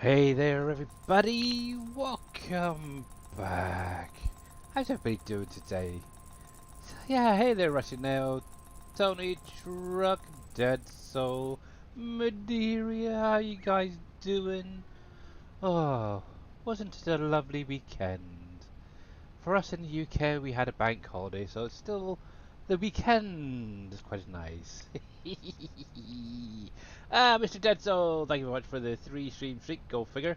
Hey there, everybody! Welcome back. How's everybody doing today? Yeah, hey there, Russian now. Tony, Truck, Dead Soul, Madeira, how you guys doing? Oh, wasn't it a lovely weekend? For us in the UK, we had a bank holiday, so it's still the weekend. It's quite nice. Mr. Dead Soul, thank you very much for the 3-stream streak. Go figure.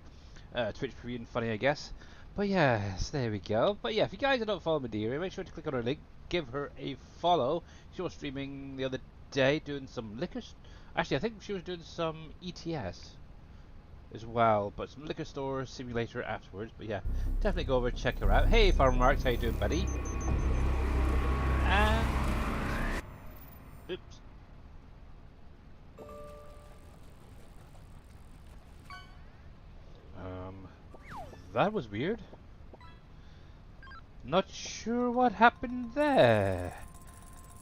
Twitch for being funny, I guess. But yes, there we go. But yeah, if you guys are not following Madeira, make sure to click on her link, give her a follow. She was streaming the other day doing some liquor. Actually, I think she was doing some ETS as well, but some liquor store simulator afterwards. But yeah, definitely go over and check her out. Hey, Farmer Marks, how you doing, buddy? And oops. That was weird. Not sure what happened there.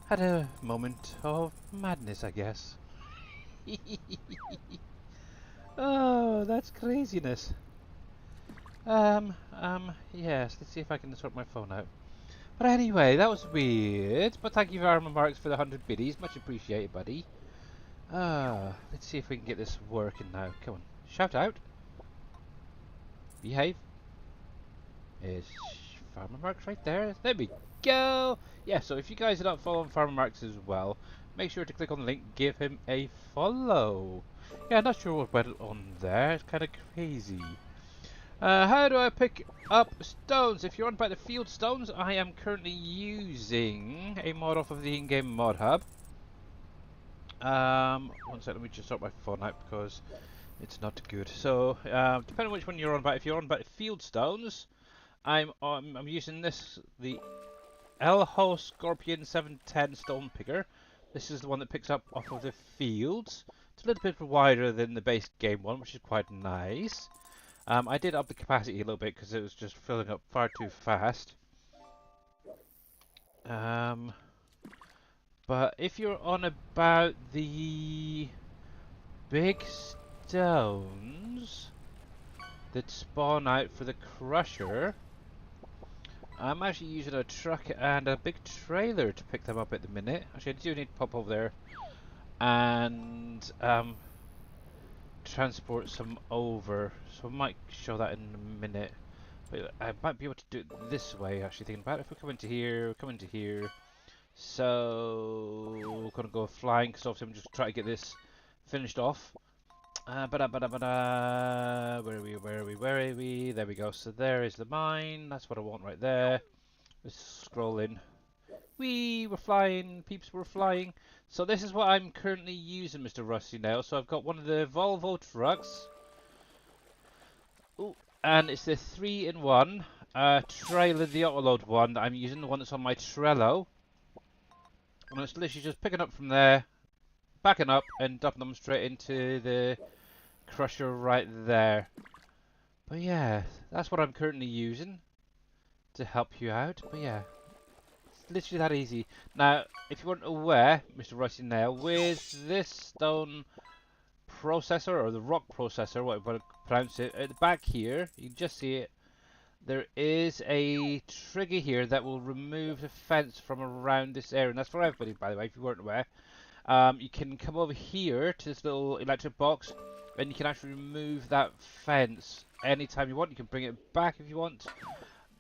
Had a moment of madness, I guess. Oh, that's craziness. Yes, let's see if I can sort my phone out. But anyway, that was weird. But thank you very much, Marks, for the 100 biddies. Much appreciated, buddy. Let's see if we can get this working now. Come on, shout out. Behave. Is Farmer Marks right there? There we go! Yeah, so if you guys are not following Farmer Marks as well, make sure to click on the link, give him a follow. Yeah, not sure what went on there, it's kind of crazy. How do I pick up stones? If you're on about the field stones, I am currently using a mod off of the in-game mod hub. One second, let me just sort my phone out because it's not good. So, depending on which one you're on about, if you're on about field stones, I'm using this, the Elho Scorpion 710 stone picker. This is the one that picks up off of the fields. It's a little bit wider than the base game one, which is quite nice. I did up the capacity a little bit because it was just filling up far too fast. But if you're on about the big stones that spawn out for the crusher, I'm actually using a truck and a big trailer to pick them up at the minute. Actually, I do need to pop over there and transport some over. So I might show that in a minute. But I might be able to do it this way, actually thinking about it. If we come into here. So we're gonna go flying because obviously I'm just trying to get this finished off. Where are we? There we go. So there is the mine. That's what I want right there. Let's scroll in. We're flying, peeps, we're flying. So this is what I'm currently using, Mr. Rusty now. So I've got one of the Volvo trucks. Ooh, and it's the 3-in-1 trailer, the autoload one that I'm using, the one that's on my Trello. And it's literally just picking up from there, backing up and dumping them straight into the crusher right there. But yeah, that's what I'm currently using to help you out. But yeah, it's literally that easy. Now, if you weren't aware, Mr. Rusty Nail, with this stone processor, or the rock processor, whatever you want to pronounce it, at the back here, you can just see it, there is a trigger here that will remove the fence from around this area. And that's for everybody, by the way, if you weren't aware. You can come over here to this little electric box and you can actually remove that fence anytime you want. You can bring it back if you want.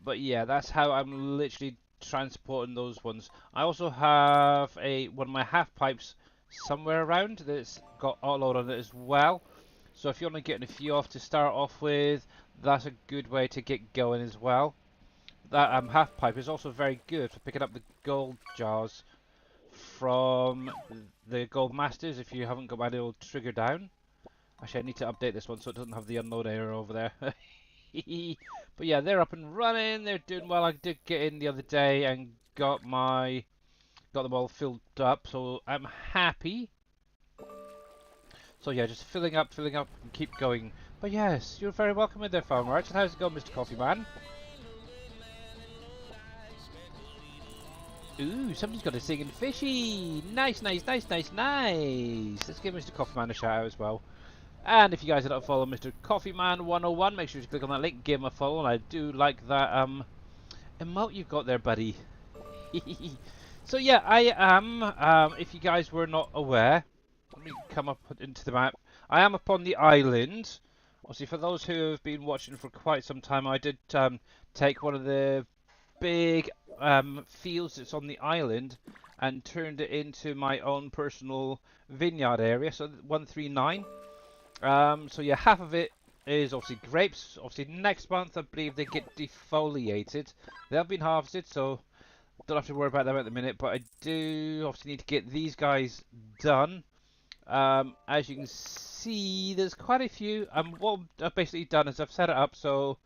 But yeah, that's how I'm literally transporting those ones. I also have one of my half pipes somewhere around that's got autoload on it as well. So if you're only getting a few off to start off with, that's a good way to get going as well. That half pipe is also very good for picking up the gold jars from the Gold Masters if you haven't got my little trigger down. Actually, I need to update this one so it doesn't have the unload error over there. But yeah, they're up and running. They're doing well. I did get in the other day and got them all filled up, so I'm happy. So yeah, just filling up and keep going. But yes, you're very welcome in there, Farmer Arch. How's it going, Mr. Coffee Man? Ooh, somebody's got a singing fishy. Nice. Let's give Mr. Coffee Man a shout out as well. And if you guys are not following Mr. Coffeeman 101, make sure to click on that link, give him a follow, and I do like that emote you've got there, buddy. So yeah, I am, if you guys were not aware, let me come up into the map. I am upon the island. Obviously, for those who have been watching for quite some time, I did take one of the big fields that's on the island and turned it into my own personal vineyard area, so 139. So yeah, half of it is obviously grapes. Obviously, next month I believe they get defoliated. They have been harvested, so don't have to worry about them at the minute. But I do obviously need to get these guys done. As you can see, there's quite a few. What I've basically done is I've set it up so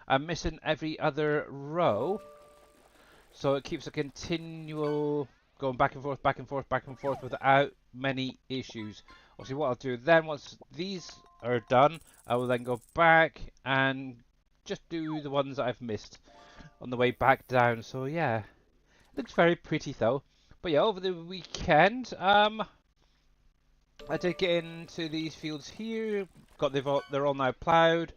I'm missing every other row, so it keeps a continual going back and forth, back and forth, back and forth without many issues. Obviously, what I'll do then, once these are done, I will then go back and just do the ones that I've missed on the way back down. So yeah, looks very pretty though. But yeah, over the weekend, I did get into these fields here. They're all now ploughed.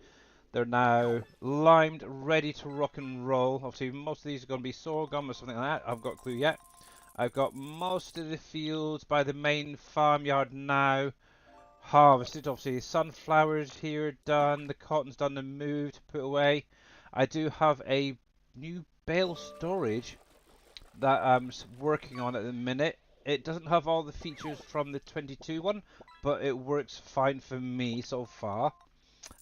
They're now limed, ready to rock and roll. Obviously, most of these are going to be sorghum or something like that. I've got a clue yet. I've got most of the fields by the main farmyard now harvested. Obviously, sunflowers here done. The cotton's done and moved, put away. I do have a new bale storage that I'm working on at the minute. It doesn't have all the features from the 22 one, but it works fine for me so far.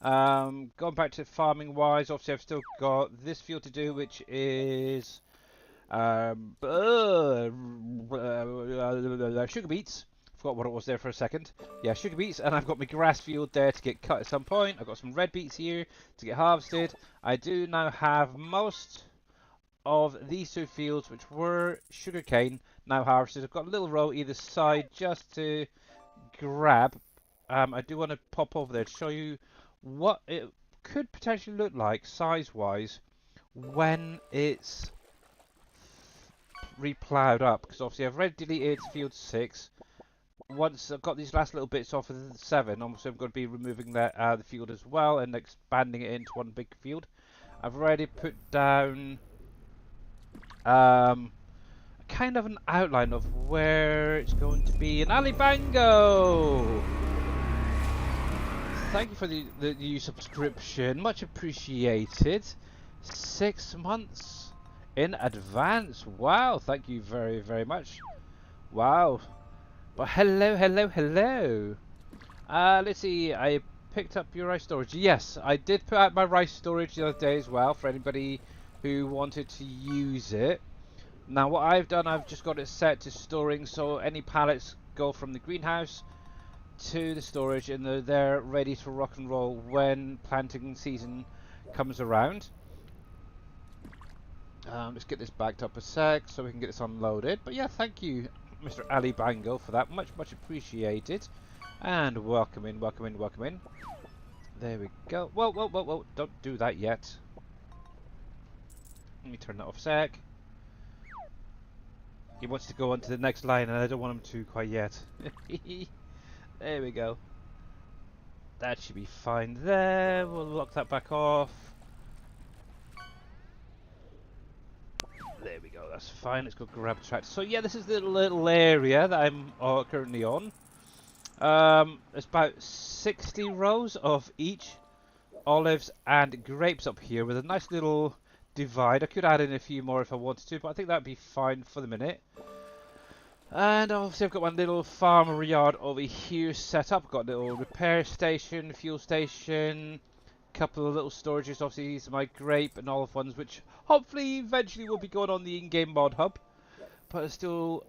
Going back to farming wise, obviously I've still got this field to do, which is sugar beets. Forgot what it was there for a second. Yeah, sugar beets, and I've got my grass field there to get cut at some point. I've got some red beets here to get harvested. I do now have most of these two fields, which were sugarcane, now harvested. I've got a little row either side just to grab. I do want to pop over there to show you what it could potentially look like size-wise when it's reploughed up. Because obviously I've already deleted field 6. Once I've got these last little bits off of the 7, obviously I'm going to be removing that out of the field as well and expanding it into one big field. I've already put down kind of an outline of where it's going to be in Alibango. Thank you for the new subscription, much appreciated. 6 months in advance. Wow, thank you very, very much. Wow. But hello, hello, hello. Let's see, I picked up your rice storage. Yes, I did put out my rice storage the other day as well for anybody who wanted to use it. Now what I've done, I've just got it set to storing, so any pallets go from the greenhouse to the storage and they're there ready to rock and roll when planting season comes around. Let's get this backed up a sec so we can get this unloaded. But yeah, thank you, Mr. Ali Bango, for that. Much, much appreciated. And welcome in, welcome in, welcome in. There we go. Whoa, whoa, whoa, whoa. Don't do that yet. Let me turn that off a sec. He wants to go on to the next line and I don't want him to quite yet. There we go. That should be fine there. We'll lock that back off. There we go, that's fine. Let's go grab a tractor. So yeah, this is the little area that I'm currently on. There's about 60 rows of each olives and grapes up here with a nice little divide. I could add in a few more if I wanted to, but I think that'd be fine for the minute. And obviously I've got my little farm yard over here set up. I've got a little repair station, fuel station, couple of little storages. Obviously these are my grape and olive ones, which hopefully eventually will be going on the in-game mod hub. But it's still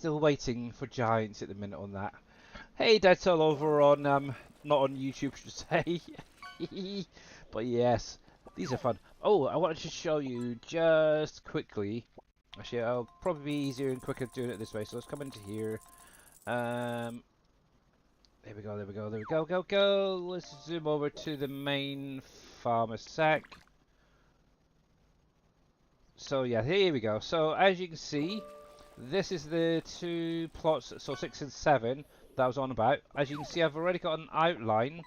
waiting for giants at the minute on that. Hey, Dead Soul over on not on YouTube, I should say. But yes, these are fun. Oh, I wanted to show you just quickly. Actually, I'll probably be easier and quicker doing it this way. So let's come into here. There we go, there we go, there we go, go. Let's zoom over to the main farm a sec. So yeah, here we go. So as you can see, this is the two plots, so 6 and 7, that I was on about. As you can see, I've already got an outline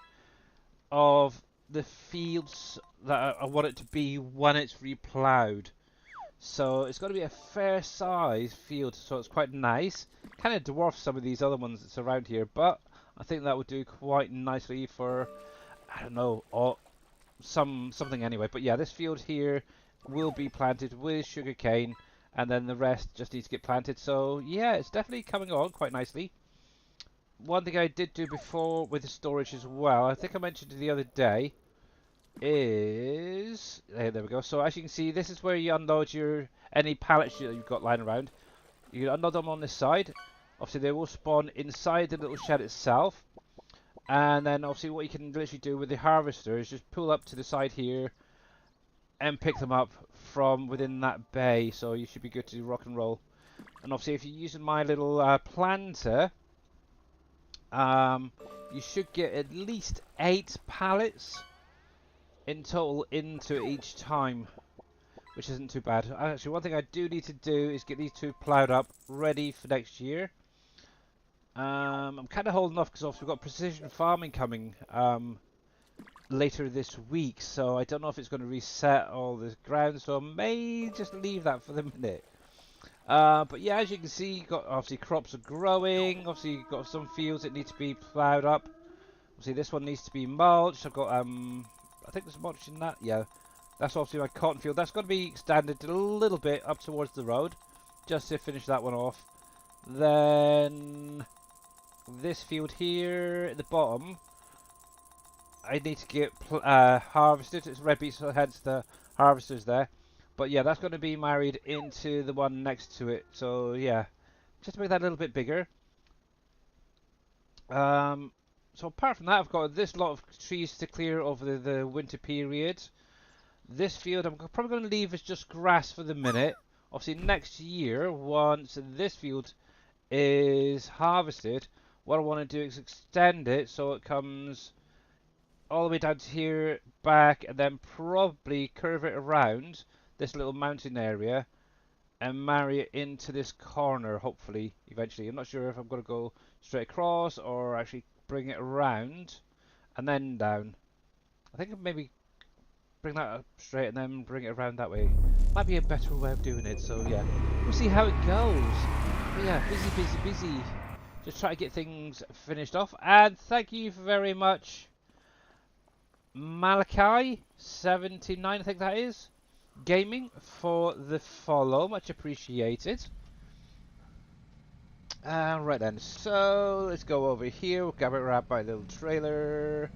of the fields that I want it to be when it's reploughed. So it's got to be a fair size field, so it's quite nice. Kind of dwarfs some of these other ones that's around here, but I think that would do quite nicely for, I don't know, something anyway. But yeah, this field here will be planted with sugarcane, and then the rest just needs to get planted. So yeah, it's definitely coming on quite nicely. One thing I did do before with the storage as well, I think I mentioned it the other day, is there we go. So as you can see, this is where you unload your any pallets that you've got lying around. You unload them on this side. Obviously, they will spawn inside the little shed itself. And then obviously what you can literally do with the harvester is just pull up to the side here and pick them up from within that bay. So you should be good to rock and roll. And obviously if you're using my little planter, you should get at least 8 pallets in total into each time, which isn't too bad. Actually, one thing I do need to do is get these 2 ploughed up, ready for next year. I'm kind of holding off because obviously we've got precision farming coming later this week, so I don't know if it's going to reset all the ground, so I may just leave that for the minute. But yeah, as you can see, you've got obviously crops are growing. Obviously, you've got some fields that need to be ploughed up. Obviously, this one needs to be mulched. I've got I think there's mulch in that. Yeah, that's obviously my cotton field. That's got to be extended a little bit up towards the road, just to finish that one off. Then this field here at the bottom, I need to get harvested. It's red beet, so hence the harvesters there. But yeah, that's going to be married into the one next to it. So yeah, just to make that a little bit bigger. So apart from that, I've got this lot of trees to clear over the winter period. This field I'm probably going to leave as just grass for the minute. Obviously next year, once this field is harvested, what I want to do is extend it so it comes all the way down to here, back, and then probably curve it around this little mountain area and marry it into this corner, hopefully, eventually. I'm not sure if I'm going to go straight across or actually bring it around and then down. I think maybe bring that up straight and then bring it around that way. Might be a better way of doing it, so yeah. We'll see how it goes. But yeah, busy. Just try to get things finished off. And thank you very much, Malachi79, I think that is, Gaming, for the follow. Much appreciated. Right then, so let's go over here. We'll grab my little trailer.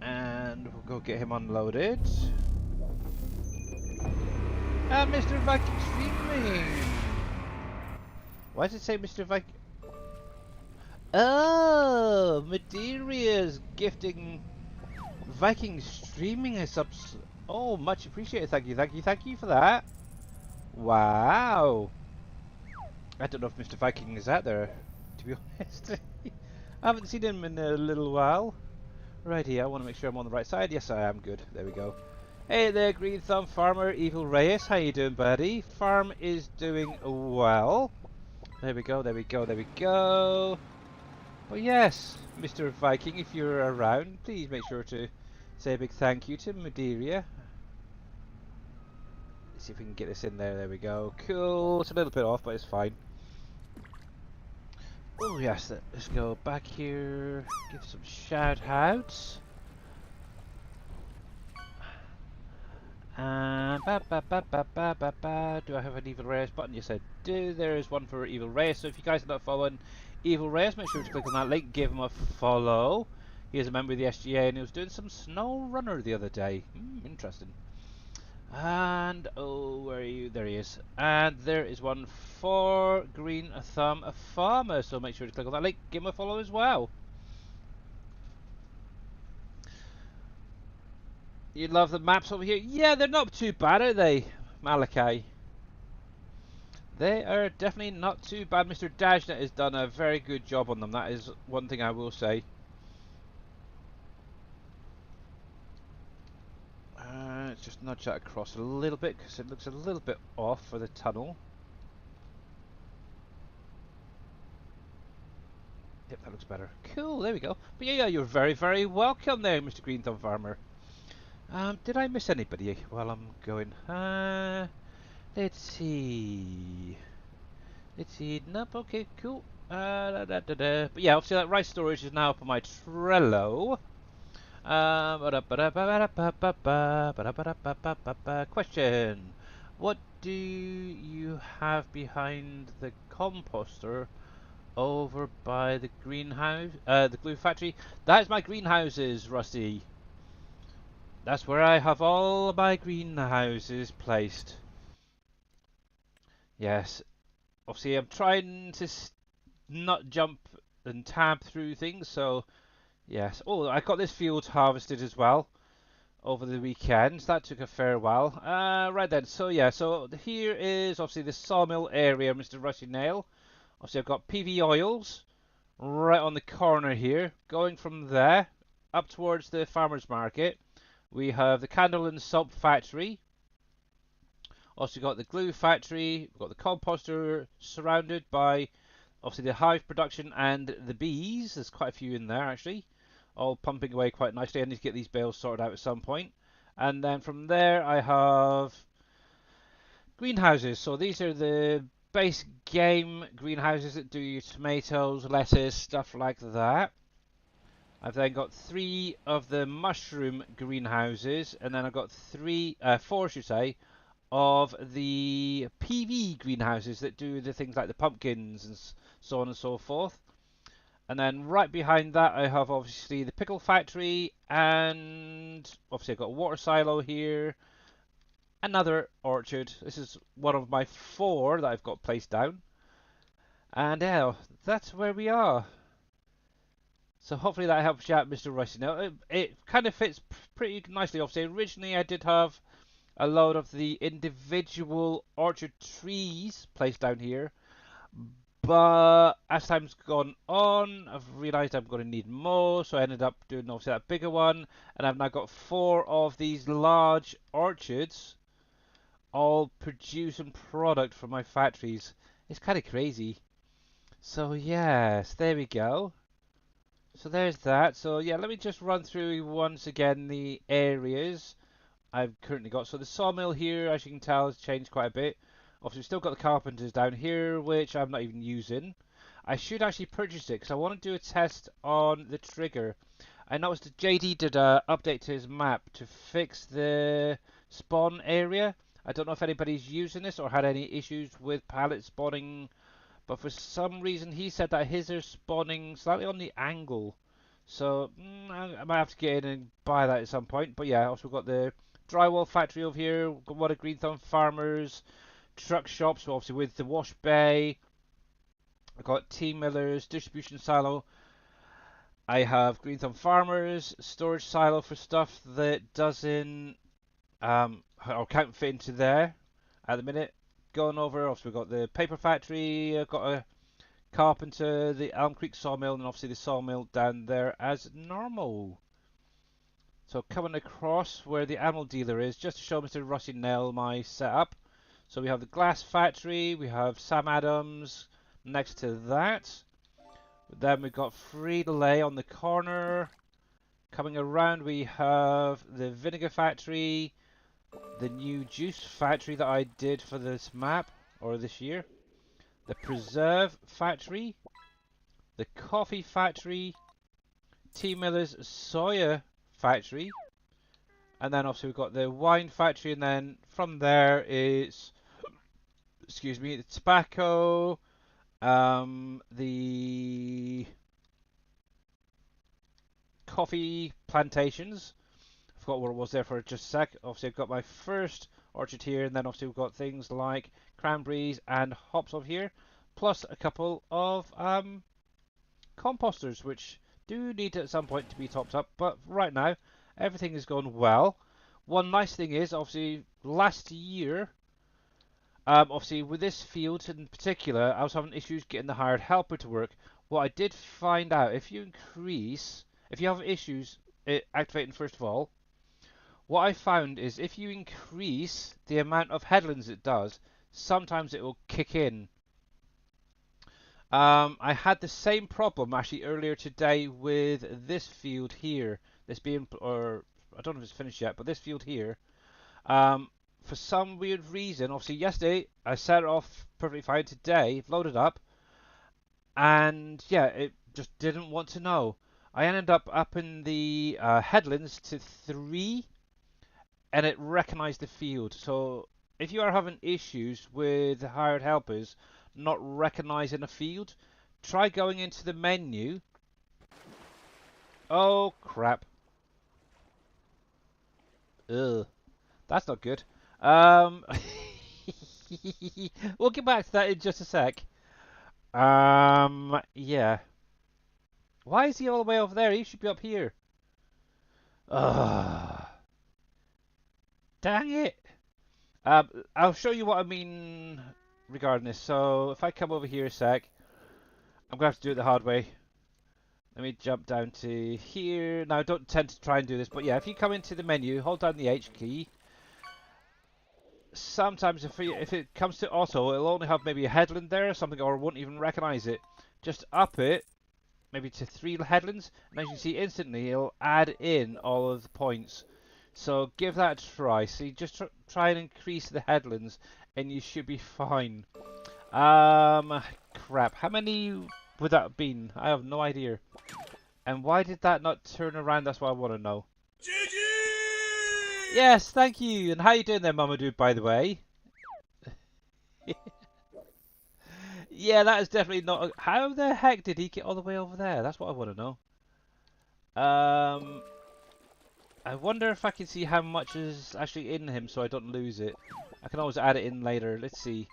And we'll go get him unloaded. And Mr. Viking Streaming! Why does it say Mr. Viking? Oh, Madeire's gifting Viking Streaming a subs. Oh, much appreciated. Thank you for that. Wow. I don't know if Mr. Viking is out there, to be honest. I haven't seen him in a little while. Right here, I want to make sure I'm on the right side. Yes, I am. Good. There we go. Hey there, Green Thumb Farmer, Evil Reyes. How you doing, buddy? Farm is doing well. There we go. But yes, Mr. Viking, if you're around, please make sure to say a big thank you to Madeira. Let's see if we can get this in there. There we go. Cool. It's a little bit off, but it's fine. Oh yes, let's go back here. Give some shout outs. Do I have an Evil Reyes button? Yes, I do. There is one for Evil Reyes. So if you guys are not following Evil Reyes, make sure to click on that link, give him a follow. He is a member of the SGA and he was doing some snow runner the other day. Interesting. And oh, where are you? There he is. And there is one for Green Thumb Farmer. So make sure to click on that link, give him a follow as well. You love the maps over here? Yeah, they're not too bad, are they, Malachi? They are definitely not too bad. Mr. Dashnet has done a very good job on them. That is one thing I will say. Let's just nudge that across a little bit because it looks a little bit off for the tunnel. Yep, that looks better. Cool, there we go. But yeah, you're very, very welcome there, Mr. Green Thumb Farmer. Did I miss anybody while I'm going? Let's see. Let's see. Nope, okay, cool. But yeah, obviously that rice storage is now up on my Trello. Question. What do you have behind the composter over by the greenhouse, the glue factory? That's my greenhouses, Rusty. That's where I have all my greenhouses placed. Yes. Obviously, I'm trying to not jump and tab through things, so yes. Oh, I got this field harvested as well over the weekend. That took a fair while. Right then, so yeah, so here is obviously the sawmill area, Mr. Rusty Nail. Obviously, I've got PV oils right on the corner here. Going from there up towards the farmer's market, we have the candle and soap factory. Also got the glue factory, we've got the composter surrounded by obviously the hive production and the bees. There's quite a few in there actually, all pumping away quite nicely. I need to get these bales sorted out at some point. And then from there I have greenhouses. So these are the base game greenhouses that do your tomatoes, lettuce, stuff like that. I've then got 3 of the mushroom greenhouses, and then I've got 4 should say, of the PV greenhouses that do the things like the pumpkins and so on and so forth. And then right behind that I have obviously the pickle factory, and obviously I've got a water silo here, another orchard. This is one of my 4 that I've got placed down. And yeah, that's where we are. So hopefully that helps you out, Mr. Rusty. Now it kind of fits pretty nicely. Obviously originally I did have a load of the individual orchard trees placed down here, but as time's gone on I've realised I'm going to need more, so I ended up doing obviously that bigger one, and I've now got 4 of these large orchards all producing product from my factories. It's kind of crazy. So yes, there we go. So there's that. So yeah, let me just run through once again the areas I've currently got. So the sawmill here, as you can tell, has changed quite a bit. Obviously, we've still got the carpenters down here, which I'm not even using. I should actually purchase it because I want to do a test on the trigger. I noticed that JD did an update to his map to fix the spawn area. I don't know if anybody's using this or had any issues with pallet spawning, but for some reason he said that his are spawning slightly on the angle. So I might have to get in and buy that at some point. But yeah, also we've got the drywall factory over here. We've got one of Green Thumb Farmers, truck shops, obviously with the wash bay. I've got tea millers, distribution silo. I have Green Thumb Farmers, storage silo for stuff that doesn't or can't fit into there at the minute. Going over, obviously we've got the paper factory. I've got a carpenter, the Elm Creek sawmill, and obviously the sawmill down there as normal. So coming across where the animal dealer is, just to show Mr. Rusty Nail my setup. So we have the glass factory, we have Sam Adams next to that. Then we've got Frito-Lay on the corner. Coming around we have the vinegar factory, the new juice factory that I did for this map, or this year. The preserve factory, the coffee factory, T Miller's soya factory, and then obviously we've got the wine factory, and then from there is, excuse me, the tobacco, the coffee plantations. I forgot what it was there for just a sec. Obviously I've got my first orchard here, and then obviously we've got things like cranberries and hops over here, plus a couple of composters, which do need at some point to be topped up, but right now everything is going well. One nice thing is, obviously, last year, obviously with this field in particular, I was having issues getting the hired helper to work. What I did find out, if you have issues activating first of all, what I found is if you increase the amount of headlands it does, sometimes it will kick in. I had the same problem actually earlier today with this field here. This being, or I don't know if it's finished yet, but this field here. Um, for some weird reason, obviously yesterday I set it off perfectly fine. Today, loaded up, and yeah, it just didn't want to know. I ended up in the headlands to 3, and it recognized the field. So if you are having issues with hired helpers not recognizing a field, try going into the menu. Oh crap. Ugh, that's not good. Um, we'll get back to that in just a sec. Yeah. Why is he all the way over there? He should be up here. Ugh. Dang it. I'll show you what I mean regarding this. So if I come over here a sec, I'm going to have to do it the hard way. Let me jump down to here. Now, I don't tend to try and do this, but yeah, if you come into the menu, hold down the H key. Sometimes if it comes to auto, it'll only have maybe a headland there or something, or won't even recognize it. Just up it, maybe to 3 headlands, and as you see instantly, it'll add in all of the points. So give that a try. See, just try and increase the headlands, and you should be fine. Crap. How many would that have been? I have no idea. And why did that not turn around? That's what I want to know. GG! Yes, thank you. And how you doing there, Mamadou, by the way? Yeah, that is definitely not... How the heck did he get all the way over there? That's what I want to know. I wonder if I can see how much is actually in him so I don't lose it. I can always add it in later. Let's see.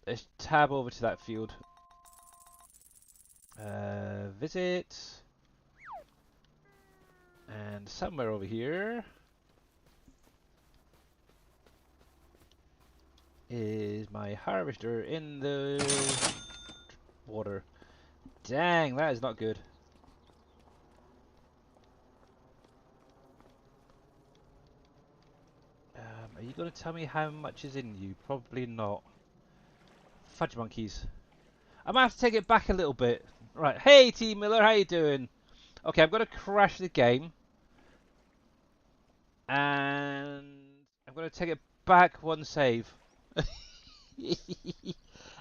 Let's tab over to that field. Visit. And somewhere over here is my harvester in the water. Dang, that is not good. Are you going to tell me how much is in you? Probably not. Fudge monkeys. I might have to take it back a little bit. Right, hey T Miller, how you doing? Okay, I'm going to crash the game. And I'm going to take it back one save.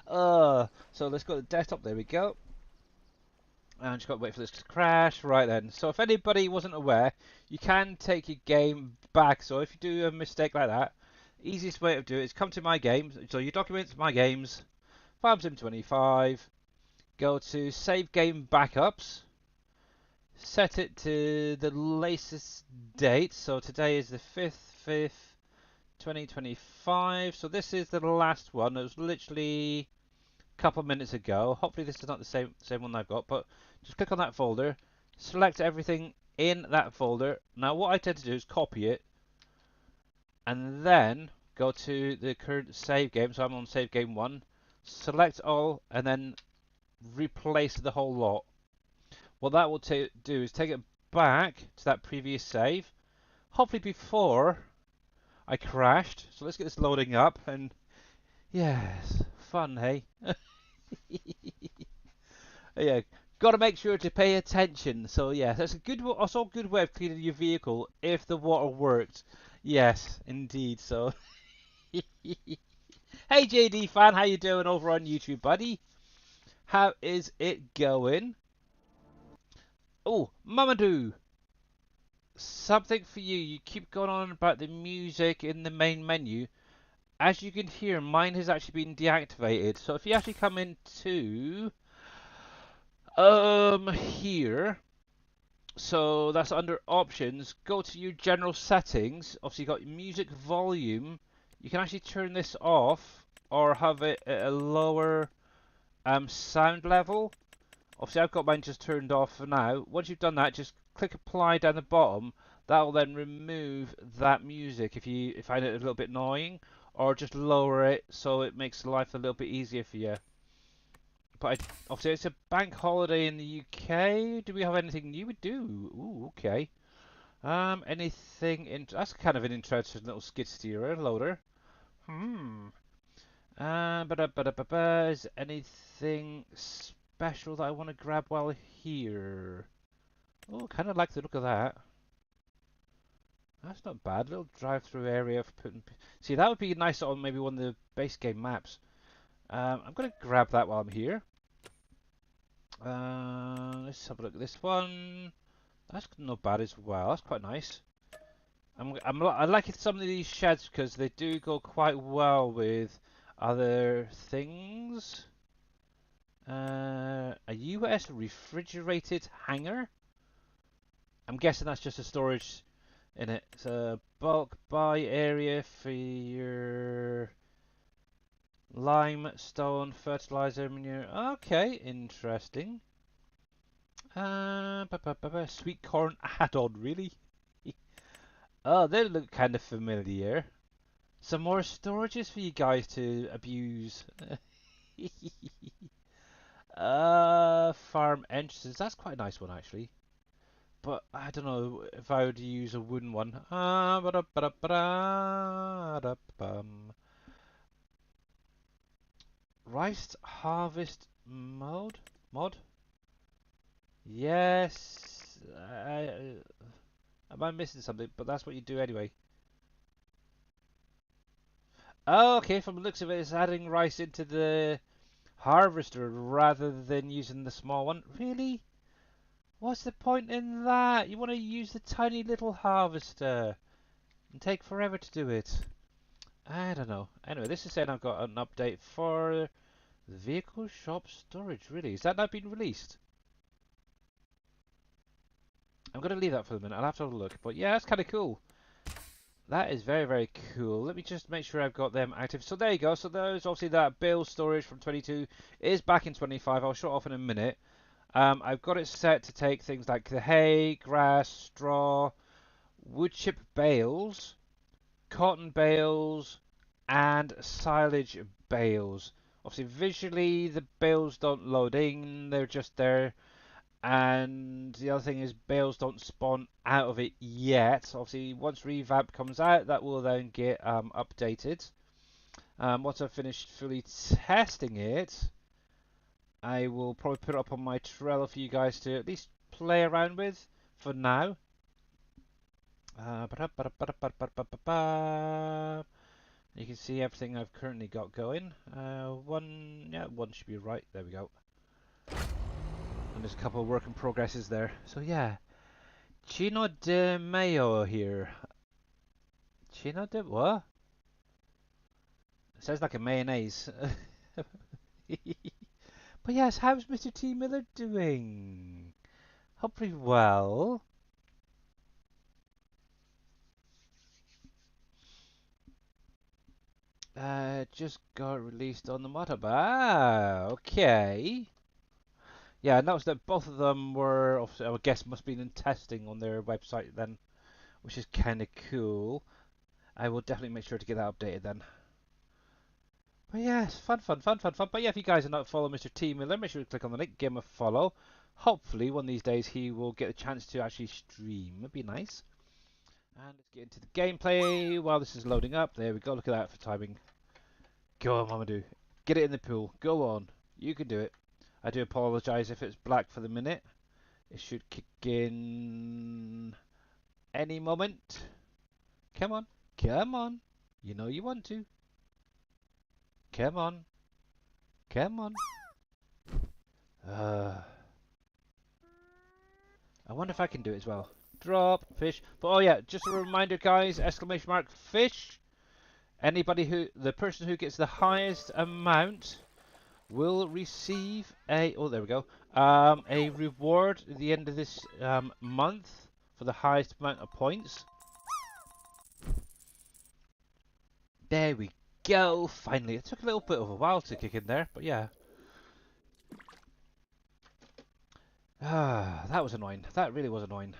So let's go to the desktop, there we go. And just got to wait for this to crash. Right then, so if anybody wasn't aware, you can take your game back. So if you do a mistake like that, easiest way to do it is come to my games. So your documents, my games, FarmSim 25, go to save game backups, set it to the latest date. So today is the 5th, 2025. So this is the last one. It was literally a couple of minutes ago. Hopefully this is not the same one I've got, but just click on that folder, select everything in that folder. Now what I tend to do is copy it and then go to the current save game. So I'm on save game 1, select all and then replace the whole lot. What that will do is take it back to that previous save, hopefully before I crashed. So let's get this loading up, and yes, fun, hey? Yeah, got to make sure to pay attention. So yeah, that's a good, also a good way of cleaning your vehicle if the water worked. Yes, indeed. So, hey JD fan, how you doing over on YouTube, buddy? How is it going? Oh, Mamadou, something for you. You keep going on about the music in the main menu. As you can hear, mine has actually been deactivated. So if you actually come into here, so that's under options, go to your general settings. Obviously you got music volume. You can actually turn this off or have it at a lower sound level. Obviously I've got mine just turned off for now. Once you've done that, just click apply down the bottom. That will then remove that music if you find it a little bit annoying, or just lower it so it makes life a little bit easier for you. But obviously it's a bank holiday in the UK. Do we have anything new? We do. Ooh, okay. Anything in... That's kind of an interesting little skid steerer loader. Is there anything special that I want to grab while here? Oh, kind of like the look of that. That's not bad. Little drive-through area for putting. See, that would be nice on maybe one of the base game maps. I'm gonna grab that while I'm here. Let's have a look at this one. That's not bad as well. That's quite nice. I like some of these sheds because they do go quite well with other things. A US refrigerated hangar. I'm guessing that's just a storage in it. It's a bulk buy area for your limestone, fertilizer, manure. Okay, interesting. Sweet corn add-on, really? Oh, they look kind of familiar. Some more storages for you guys to abuse. Farm entrances. That's quite a nice one, actually. But I don't know if I would use a wooden one. Rice harvest mod. Yes. Am I missing something? But that's what you do anyway. Oh, okay. From the looks of it, it's adding rice into the harvester rather than using the small one. Really? What's the point in that? You want to use the tiny little harvester and take forever to do it. I don't know. Anyway, this is saying I've got an update for the vehicle shop storage. Really? Is that now been released? I'm going to leave that for a minute. I'll have to have a look. But yeah, that's kind of cool. That is very, very cool. Let me just make sure I've got them active. So there you go. So there's obviously that bale storage from 22 is back in 25. I'll show it off in a minute. I've got it set to take things like the hay, grass, straw, wood chip bales, cotton bales, and silage bales. Obviously, visually, the bales don't load in, they're just there. And the other thing is, bales don't spawn out of it yet. Obviously, once Revamp comes out, that will then get updated. Once I've finished fully testing it, I will probably put it up on my Trello for you guys to at least play around with for now. You can see everything I've currently got going. One should be right. There we go. And there's a couple of work in progresses there. So yeah, Chino de Mayo here. Chino de what? It sounds like a mayonnaise. But yes, how's Mr. T Miller doing? Hopefully well. Just got released on the motorbike. Okay. Yeah, I noticed that both of them were, I guess, must be in testing on their website then, which is kind of cool. I will definitely make sure to get that updated then. But yes, fun. But yeah, if you guys are not following Mr. T Miller, make sure to click on the link, give him a follow. Hopefully, one of these days he will get a chance to actually stream. It'd be nice. And let's get into the gameplay while this is loading up. There we go. Look at that for timing. Go on, Mamadou. Get it in the pool. Go on. You can do it. I do apologise if it's black for the minute. It should kick in any moment. Come on. Come on. You know you want to. Come on. Come on. I wonder if I can do it as well. Drop fish. But oh yeah, just a reminder guys, exclamation mark fish. The person who gets the highest amount will receive there we go, a reward at the end of this month for the highest amount of points. There we go, finally. It took a little bit of a while to kick in there, but yeah. That was annoying. That really was annoying.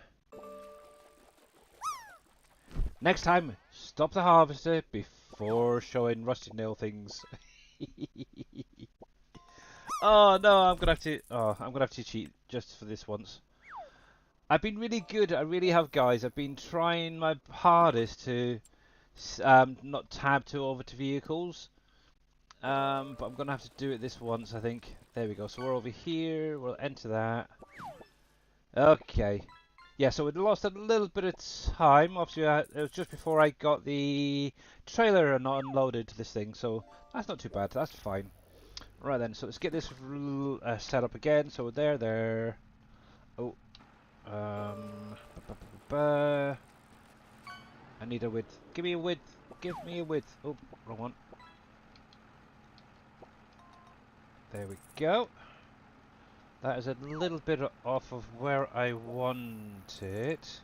Next time, stop the harvester before showing rusty nail things. Oh no, I'm gonna have to cheat just for this once. I've been really good. I really have, guys. I've been trying my hardest to not tab too over to vehicles. But I'm gonna have to do it this once, I think. There we go. So we're over here. We'll enter that. Okay. Yeah, so we lost a little bit of time. Obviously, it was just before I got the trailer not unloaded to this thing, so that's not too bad. That's fine. Right then, so let's get this set up again. So there. Oh, I need a width. Give me a width. Give me a width. Oh, wrong one. There we go. That is a little bit off of where I want it.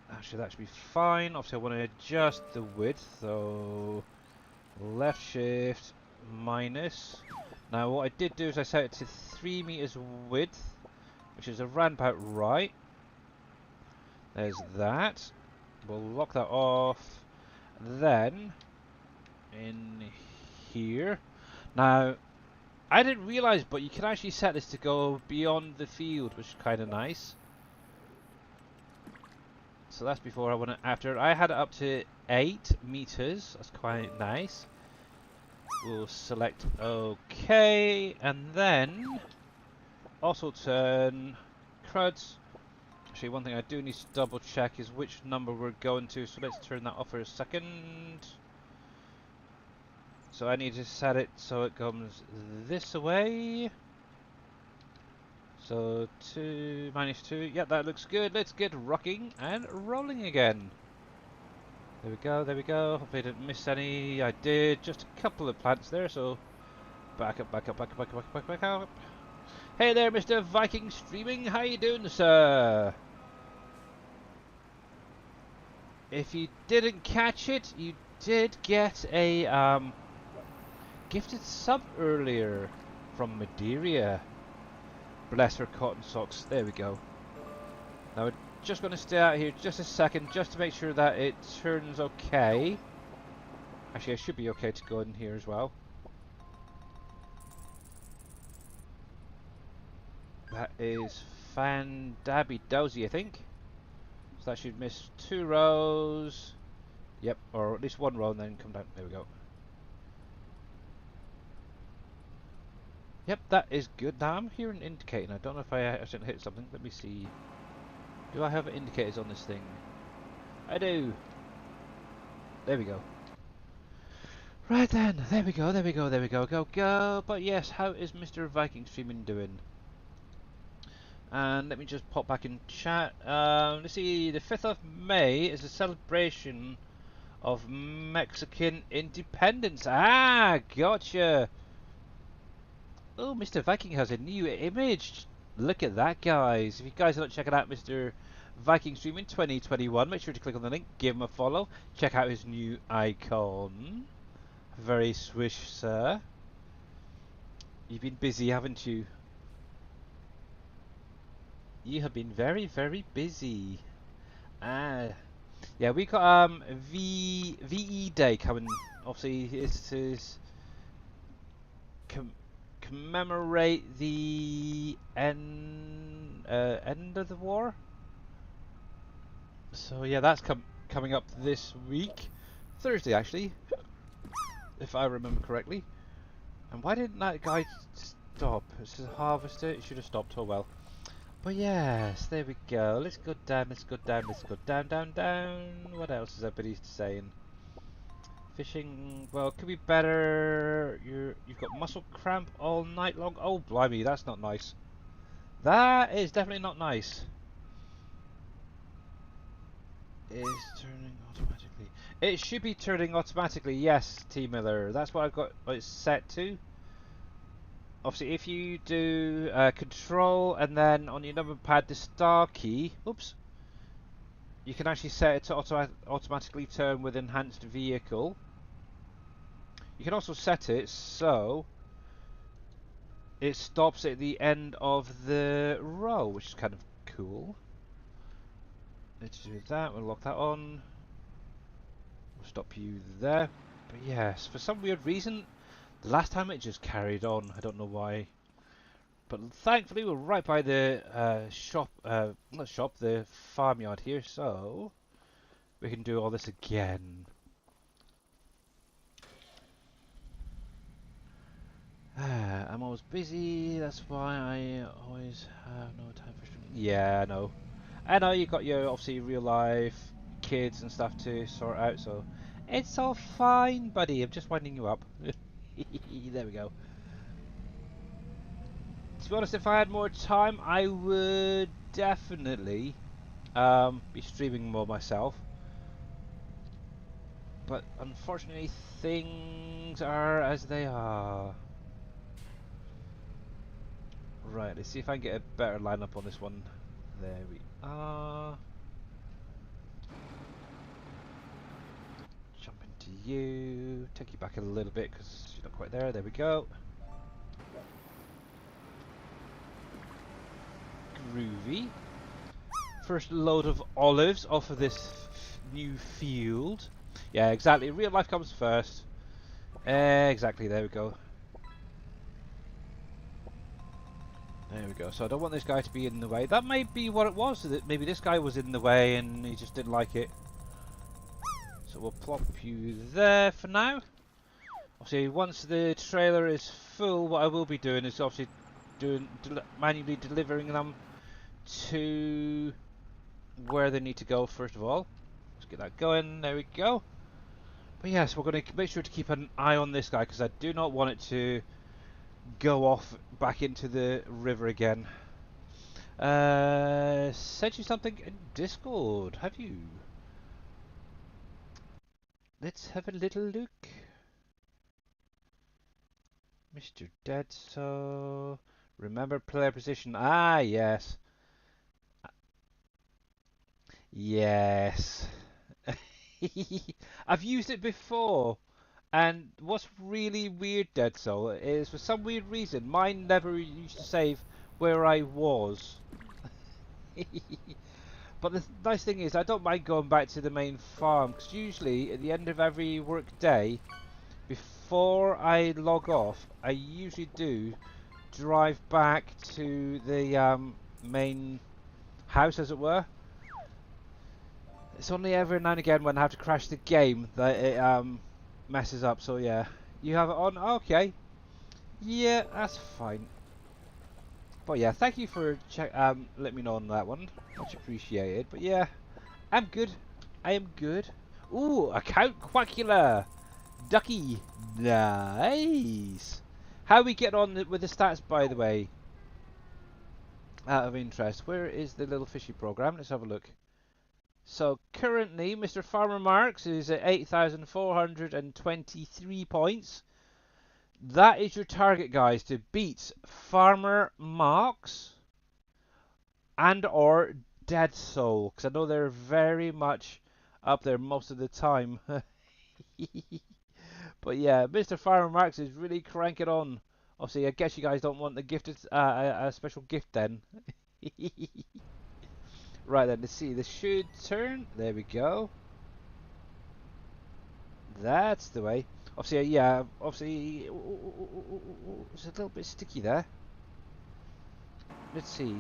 Actually, that should be fine. Obviously, I want to adjust the width, so left shift minus. Now, what I did do is I set it to 3 meters width, which is around about right. There's that. We'll lock that off. Then, in here. Now, I didn't realize, but you can actually set this to go beyond the field, which is kind of nice. So that's before I went after. I had it up to 8 meters. That's quite nice. We'll select OK, and then also turn crowds. Actually, one thing I do need to double check is which number we're going to. So let's turn that off for a second. So I need to set it so it comes this way. So 2 minus 2. Yep, that looks good. Let's get rocking and rolling again. There we go, there we go. Hopefully I didn't miss any. I did. Just a couple of plants there, so back up, back up, back up, back up, back up, back up. Hey there, Mr. Viking Streaming. How you doing, sir? If you didn't catch it, you did get a gifted sub earlier from Madeira. Bless her cotton socks. There we go. Now we're just going to stay out here just a second just to make sure that it turns okay. Actually, I should be okay to go in here as well. That is fan-dabby-dozy, I think. So that should miss 2 rows. Yep, or at least 1 row and then come down. There we go. Yep, that is good. Now I'm hearing indicating. I don't know if I accidentally hit something. Let me see. Do I have indicators on this thing? I do. There we go. Right then. There we go. There we go. There we go. Go, go. But yes, how is Mr. Viking Streaming doing? And let me just pop back in chat. Let's see. The 5th of May is a celebration of Mexican independence. Ah, gotcha. Oh, Mr. Viking has a new image. Look at that, guys. If you guys are not checking out Mr. Viking Streaming 2021, make sure to click on the link, give him a follow, check out his new icon. Very swish, sir. You've been busy, haven't you? You have been very, very busy. Ah. Yeah, we got VE Day coming. Obviously, it's to commemorate the end of the war. So yeah, that's coming up this week, Thursday actually, if I remember correctly. And why didn't that guy stop? It says harvest it. It should have stopped. Oh well. But yes, there we go. Let's go down. Let's go down. Let's go down, down, down. What else is everybody saying? Fishing, well, could be better. You've got muscle cramp all night long. Oh, blimey, that's not nice. That is definitely not nice. Is turning automatically. It should be turning automatically, yes, T Miller. That's what I've got it set to. Obviously, if you do control and then on your number pad the star key, oops, you can actually set it to automatically turn with enhanced vehicle. You can also set it so it stops at the end of the row, which is kind of cool. Let's do that. We'll lock that on. We'll stop you there. But yes, for some weird reason, the last time it just carried on. I don't know why. But thankfully, we're right by the the farmyard here, so we can do all this again. always busy. That's why I always have no time for streaming. Yeah, I know. I know you got your obviously real life kids and stuff to sort out, so it's all fine, buddy. I'm just winding you up. There we go. To be honest, if I had more time, I would definitely be streaming more myself. But unfortunately, things are as they are. Right, let's see if I can get a better lineup on this one. There we are. Jump into you. Take you back a little bit because you're not quite there. There we go. Groovy. First load of olives off of this new field. Yeah, exactly. Real life comes first. Exactly, there we go. There we go. So I don't want this guy to be in the way. That might be what it was. That maybe this guy was in the way and he just didn't like it. So we'll plop you there for now. Obviously, once the trailer is full, what I will be doing is obviously manually delivering them to where they need to go first of all. Let's get that going. There we go. But yes, we're going to make sure to keep an eye on this guy because I do not want it to go off back into the river again. Sent you something in Discord, have you? Let's have a little look. Mr. Deadso. Remember player position. Ah, yes. Yes. I've used it before. And what's really weird, Dead Soul, is for some weird reason mine never used to save where I was. But the nice thing is I don't mind going back to the main farm because usually at the end of every work day, before I log off, I usually do drive back to the main house, as it were. It's only every now and again when I have to crash the game that it messes up, so yeah. You have it on? Okay. Yeah, that's fine. But yeah, thank you for letting me know on that one. Much appreciated. But yeah, I'm good. I am good. Ooh, account Quackula! Ducky! Nice! How are we getting on with the stats, by the way? Out of interest. Where is the little fishy program? Let's have a look. So currently, Mr. Farmer Marks is at 8,423 points. That is your target, guys, to beat Farmer Marks and or Dead Soul, because I know they're very much up there most of the time. But yeah, Mr. Farmer Marks is really cranking on. Obviously, I guess you guys don't want the gifted a special gift then. Right then, let's see. This should turn. There we go. That's the way. Obviously, yeah. Obviously, it's a little bit sticky there. Let's see.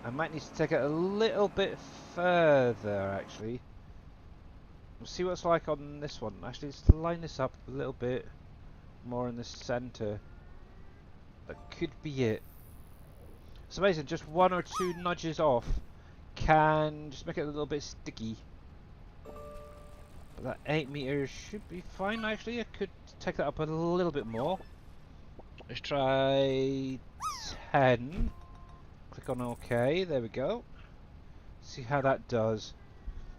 I might need to take it a little bit further, actually. We'll see what it's like on this one. Actually, let's line this up a little bit more in the centre. That could be it. It's amazing, just one or two nudges off can just make it a little bit sticky. But that 8 meters should be fine, actually. I could take that up a little bit more. Let's try 10. Click on OK, there we go. See how that does.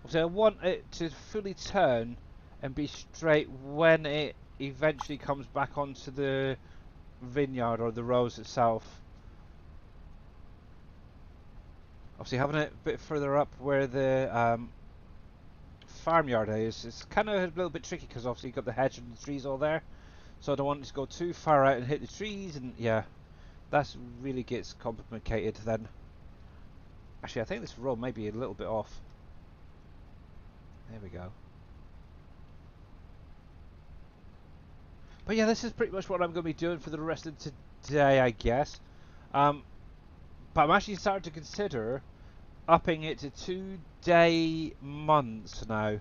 So I want it to fully turn and be straight when it eventually comes back onto the vineyard or the rows itself. Obviously having it a bit further up where the farmyard is, it's kind of a little bit tricky because obviously you've got the hedge and the trees all there. So I don't want it to go too far out and hit the trees, and yeah, that really gets complicated then. Actually, I think this row may be a little bit off. There we go. But yeah, this is pretty much what I'm going to be doing for the rest of today, I guess. But I'm actually starting to consider upping it to 2-day months now.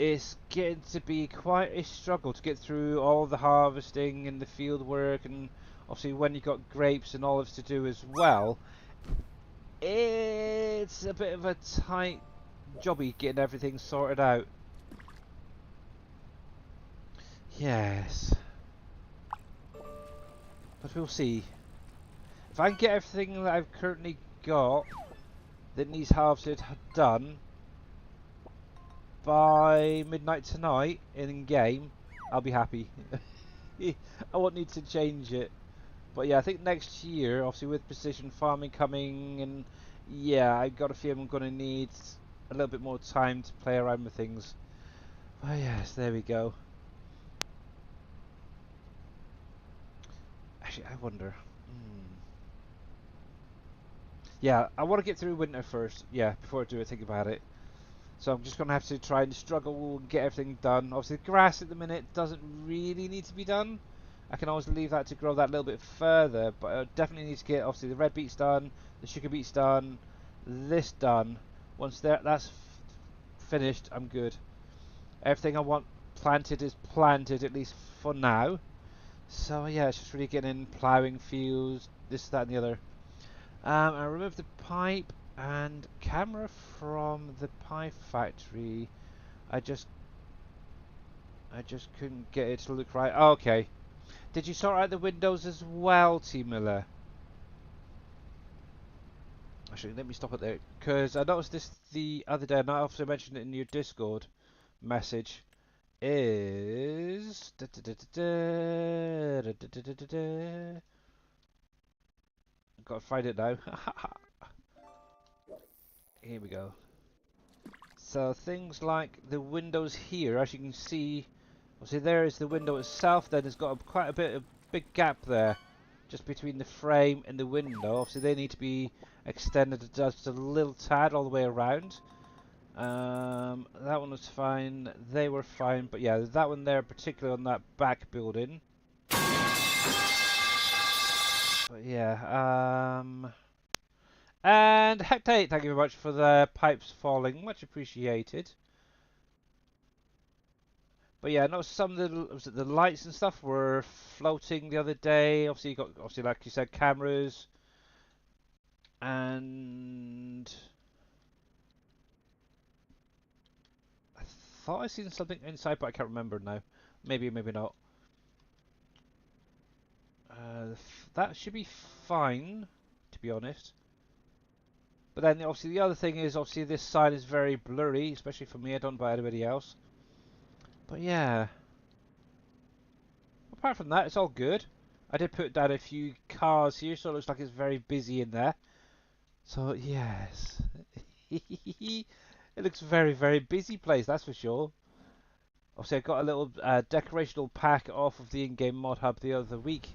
it's getting to be quite a struggle to get through all the harvesting and the field work, and obviously when you've got grapes and olives to do as well, it's a bit of a tight jobby getting everything sorted out. Yes. But we'll see. If I can get everything that I've currently got that needs harvested done by midnight tonight in game, I'll be happy. I won't need to change it. But yeah, I think next year, obviously with precision farming coming, and yeah, I got a feeling I'm going to need a little bit more time to play around with things. Oh yes, there we go. Actually, I wonder. Yeah, I want to get through winter first. Yeah, before I do it, think about it. So I'm just going to have to try and struggle and get everything done. Obviously, the grass at the minute doesn't really need to be done. I can always leave that to grow that a little bit further, but I definitely need to get, obviously, the red beets done, the sugar beets done, this done. Once that's finished, I'm good. Everything I want planted is planted, at least for now. So yeah, it's just really getting in, ploughing fields, this, that and the other. I removed the pipe and camera from the pie factory. I just couldn't get it to look right. Oh, okay. Did you sort out the windows as well, T Miller? Actually, let me stop it there, because I noticed this the other day, and I also mentioned it in your Discord message. Is gotta find it now. Here we go. So things like the windows here, as you can see, obviously there is the window itself. Then it's got quite a bit of big gap there, just between the frame and the window. Obviously they need to be extended just a little tad all the way around. That one was fine. They were fine, but yeah, that one there, particularly on that back building. But yeah, and Hectate, thank you very much for the pipes falling, much appreciated. But yeah, I noticed some of the lights and stuff were floating the other day. Obviously, you got like you said, cameras, and I thought I seen something inside, but I can't remember now. Maybe, maybe not. That should be fine, to be honest. But then obviously the other thing is obviously this side is very blurry, especially for me. I don't know about anybody else. But yeah. Apart from that, it's all good. I did put down a few cars here, so it looks like it's very busy in there. So yes. It looks very, very busy place, that's for sure. Obviously, I got a little decorational pack off of the in-game mod hub the other week,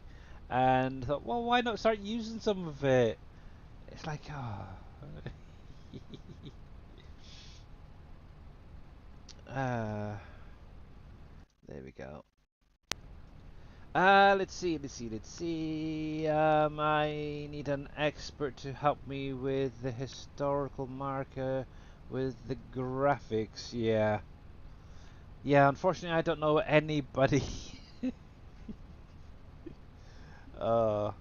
and thought, well, why not start using some of it? It's like, ah. There we go. Let's see. I need an expert to help me with the historical marker, with the graphics. Yeah. Yeah, unfortunately, I don't know anybody. uh,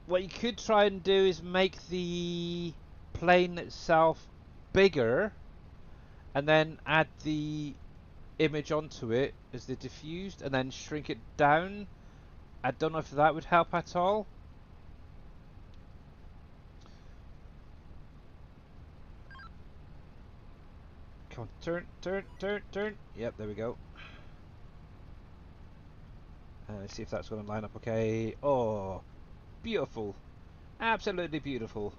what you could try and do is make the plane itself bigger, and then add the image onto it as the diffused, and then shrink it down. I don't know if that would help at all. Come on, turn. Yep, there we go. Let's see if that's going to line up okay. Oh, beautiful. Absolutely beautiful.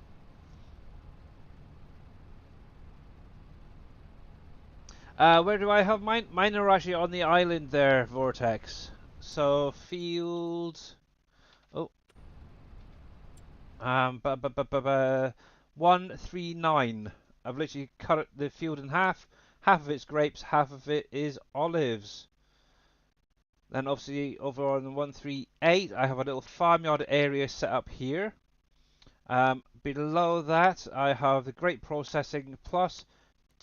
Where do I have mine? Mine are actually on the island there, Vortex. So, field... Oh. 139. I've literally cut the field in half. Half of it's grapes, half of it is olives. Then obviously over on 138, I have a little farmyard area set up here. Below that, I have the grape processing plus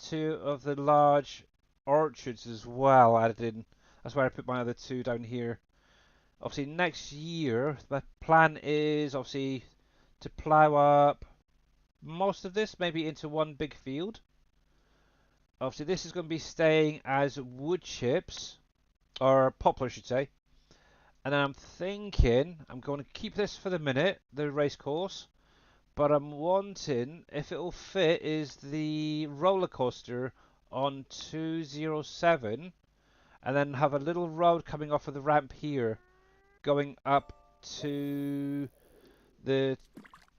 two of the large orchards as well added in. That's where I put my other two down here. Obviously next year, the plan is obviously to plough up most of this, maybe into one big field. Obviously this is going to be staying as wood chips, or poplar I should say. And then I'm thinking I'm going to keep this for the minute, the race course. But I'm wanting, if it'll fit, is the roller coaster on 207, and then have a little road coming off of the ramp here, going up to the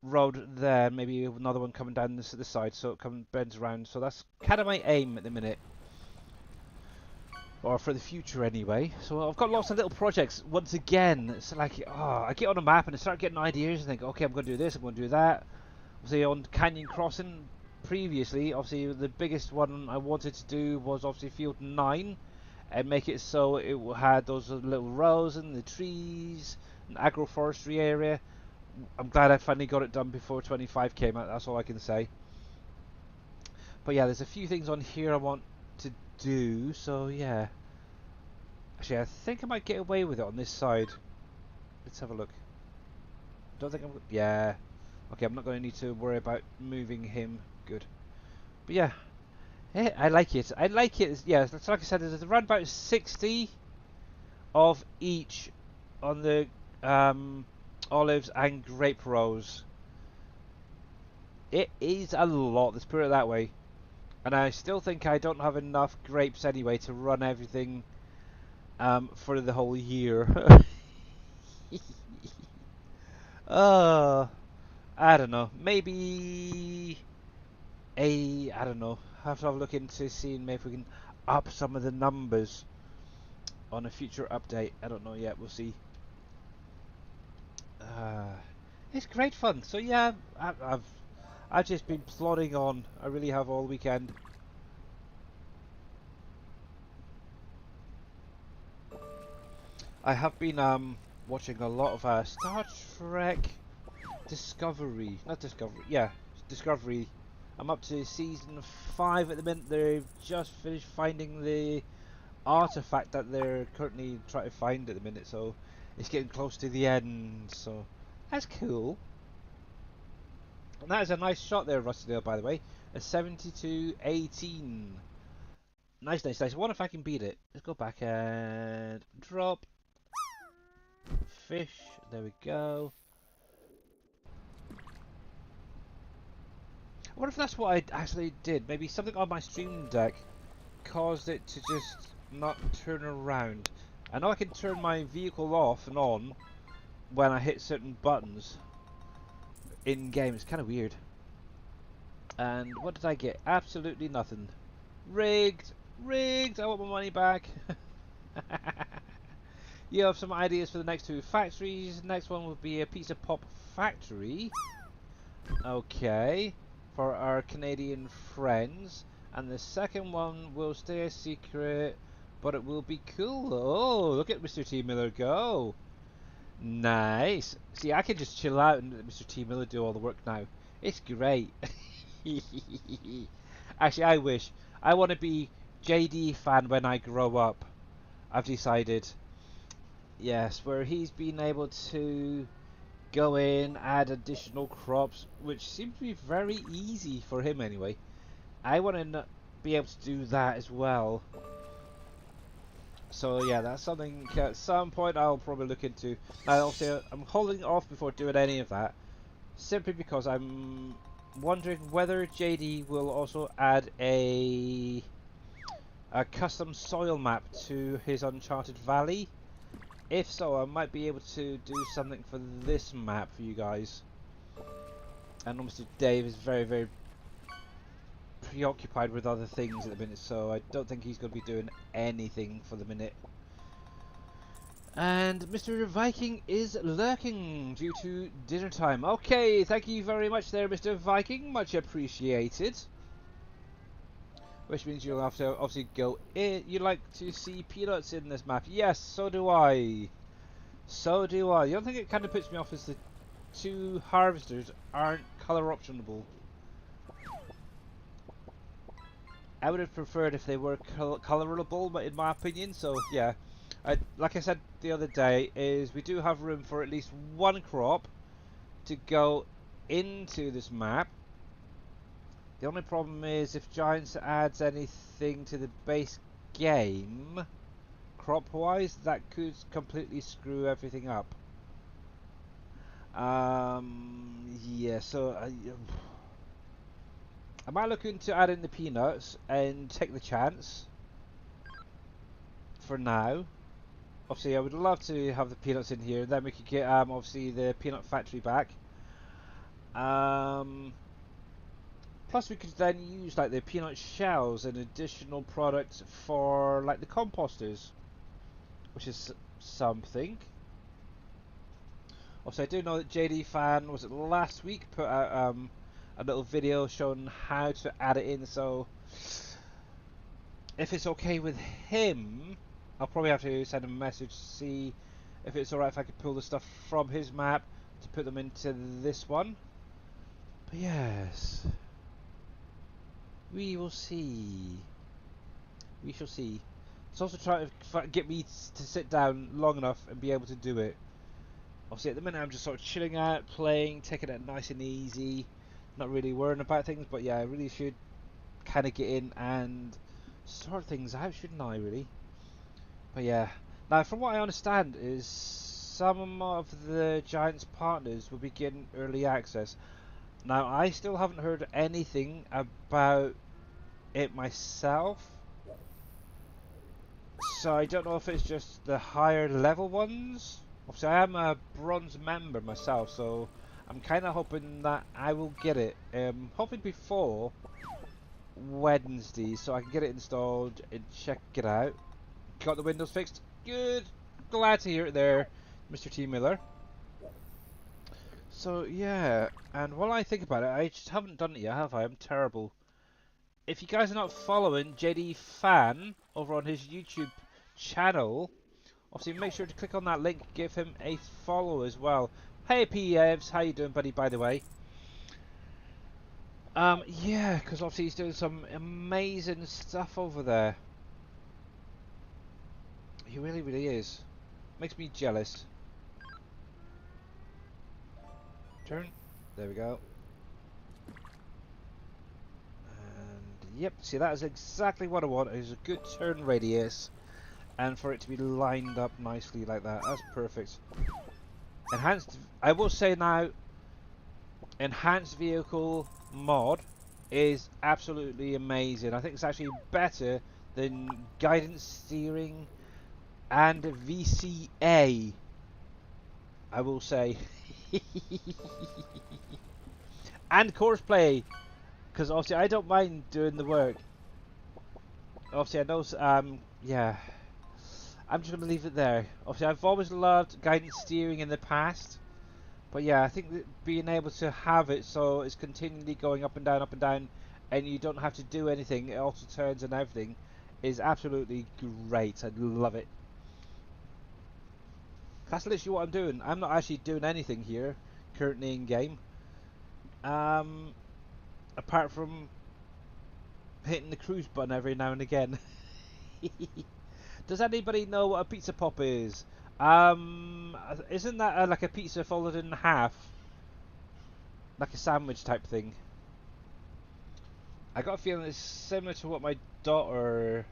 road there. Maybe another one coming down this side, so it bends around. So that's kind of my aim at the minute, or for the future anyway. So I've got lots of little projects. Once again, it's like, I get on a map and I start getting ideas and think, okay, I'm going to do this, I'm going to do that. Obviously on Canyon Crossing previously, obviously the biggest one I wanted to do was obviously Field 9 and make it so it had those little rows and the trees, an agroforestry area. I'm glad I finally got it done before 25 came out, that's all I can say. But yeah, there's a few things on here I want to do, so yeah. Actually, I think I might get away with it on this side. Let's have a look. Don't think I'm... Yeah. Okay, I'm not going to need to worry about moving him. Good. But yeah. I like it. I like it. Yeah, that's like I said, there's around about 60 of each on the olives and grape rows. It is a lot, let's put it that way. And I still think I don't have enough grapes anyway to run everything for the whole year. I don't know. Maybe I don't know. Have to have a look into seeing maybe if we can up some of the numbers on a future update. I don't know yet. We'll see. It's great fun. So yeah, I've just been plodding on. I really have all weekend. I have been watching a lot of Star Trek Discovery. Not Discovery. Yeah, Discovery. I'm up to season 5 at the minute. They've just finished finding the artifact that they're currently trying to find at the minute, so it's getting close to the end. So that's cool. And that is a nice shot there, Rustydale, by the way. A 72-18. Nice, nice, nice. I wonder if I can beat it. Let's go back and drop. Fish. There we go. I wonder if that's what I actually did. Maybe something on my stream deck caused it to just not turn around. I know I can turn my vehicle off and on when I hit certain buttons in game. It's kind of weird. And what did I get? Absolutely nothing. Rigged! Rigged! I want my money back. You have some ideas for the next 2 factories. Next one will be a Pizza Pop factory. Okay. For our Canadian friends. And the second one will stay a secret, but it will be cool. Oh, look at Mr. T. Miller go. Nice. See, I can just chill out and let Mr. T. Miller do all the work now. It's great. Actually, I wish. I want to be JD fan when I grow up. I've decided. Yes, where he's been able to go in, add additional crops, which seems to be very easy for him anyway. I want to be able to do that as well. So yeah, that's something at some point I'll probably look into. Now obviously I'm holding off before doing any of that, simply because I'm wondering whether JD will also add a custom soil map to his Uncharted Valley. If so, I might be able to do something for this map for you guys. And obviously Dave is very, very preoccupied with other things at the minute, so I don't think he's going to be doing anything for the minute. And Mr. Viking is lurking due to dinner time. Okay, thank you very much there, Mr. Viking. Much appreciated. Which means you'll have to obviously go in. You like to see peanuts in this map. Yes, so do I. So do I. The only thing that kind of puts me off is the 2 harvesters aren't colour optionable. I would have preferred if they were colorable, in my opinion. So yeah, like I said the other day, is we do have room for at least one crop to go into this map. The only problem is if Giants adds anything to the base game, crop-wise, that could completely screw everything up. Yeah, so I might look into adding the peanuts and take the chance for now. Obviously, I would love to have the peanuts in here. Then we could get obviously the peanut factory back. Plus, we could then use like the peanut shells and additional products for like the composters, which is something. Also, I do know that JD Fan was it last week put out a little video showing how to add it in. So if it's okay with him, I'll probably have to send him a message to see if it's alright if I could pull the stuff from his map to put them into this one. But yes, we will see. We shall see. It's also trying to get me to sit down long enough and be able to do it. Obviously, at the minute, I'm just sort of chilling out, playing, taking it nice and easy, not really worrying about things. But yeah, I really should kind of get in and sort things out, shouldn't I? Really. But yeah. Now, from what I understand, is some of the Giants partners will be getting early access. Now, I still haven't heard anything about it myself. So I don't know if it's just the higher level ones. Obviously, I am a bronze member myself, so I'm kind of hoping that I will get it. Hoping before Wednesday, so I can get it installed and check it out. Got the Windows fixed. Good. Glad to hear it there, Mr. T. Miller. So yeah, and while I think about it, I just haven't done it yet, have I? I'm terrible. If you guys are not following JD Fan over on his YouTube channel, obviously make sure to click on that link, give him a follow as well. Hey P-Evs, how you doing buddy, by the way? Yeah, because obviously he's doing some amazing stuff over there. He really, really is. Makes me jealous. Turn. There we go. And yep, see that is exactly what I want. Is a good turn radius. And for it to be lined up nicely like that. That's perfect. Enhanced, I will say now, enhanced vehicle mod is absolutely amazing. I think it's actually better than guidance steering and VCA, I will say. And courseplay, because obviously I don't mind doing the work. Obviously I know, yeah, I'm just going to leave it there. Obviously I've always loved guidance steering in the past. But yeah, I think that being able to have it so it's continually going up and down, and you don't have to do anything, it also turns and everything, is absolutely great. I love it. That's literally what I'm doing. I'm not actually doing anything here, currently in game. Apart from hitting the cruise button every now and again. Does anybody know what a pizza pop is? Isn't that like a pizza folded in half? Like a sandwich type thing? I got a feeling it's similar to what my daughter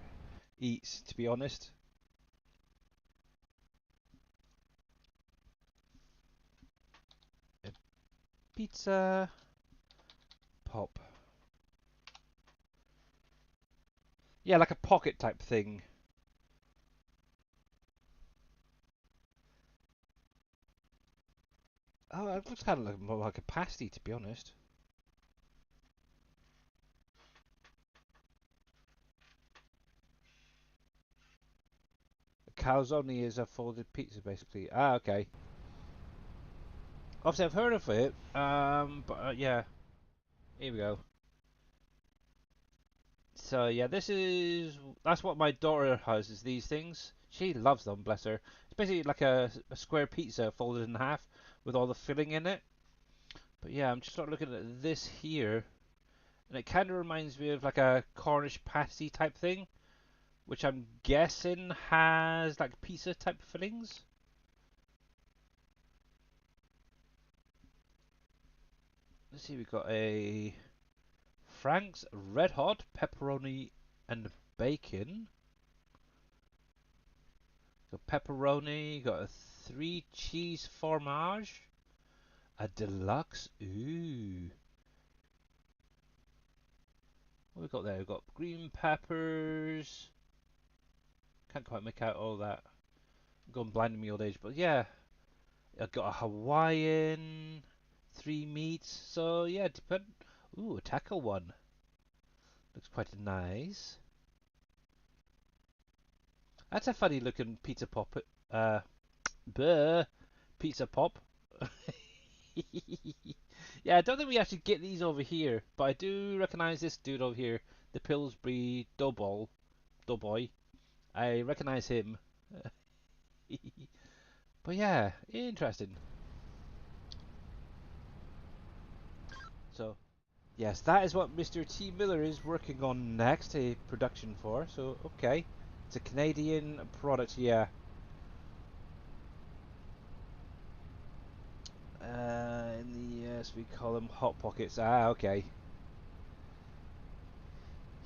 eats, to be honest. A pizza pop. Yeah, like a pocket type thing. Oh, it looks kind of like, more like a pasty, to be honest. A calzone is a folded pizza, basically. Ah, okay. Obviously, I've heard of it. But yeah, here we go. So yeah, that's what my daughter has. Is these things. She loves them. Bless her. It's basically like a square pizza folded in half with all the filling in it. But yeah, I'm just sort of looking at this here, And it kind of reminds me of like a Cornish pasty type thing, which I'm guessing has like pizza type fillings. Let's see, we've got a Frank's Red Hot pepperoni and bacon. Got pepperoni, got a 3 cheese fromage, a deluxe. Ooh. What have we got there? We've got green peppers. Can't quite make out all that. I'm going blind in my old age, but yeah. I've got a Hawaiian, 3 meats. So yeah, depend. Ooh, a taco one. Looks quite nice. That's a funny looking pizza pop. Bleh, pizza pop. Yeah, I don't think we actually get these over here, but I do recognise this dude over here, the Pillsbury Doughboy. I recognise him. But yeah, interesting. So, yes, that is what Mr. T. Miller is working on next, a production for. So, okay. It's a Canadian product, yeah. In the US, we call them Hot Pockets. Ah, okay.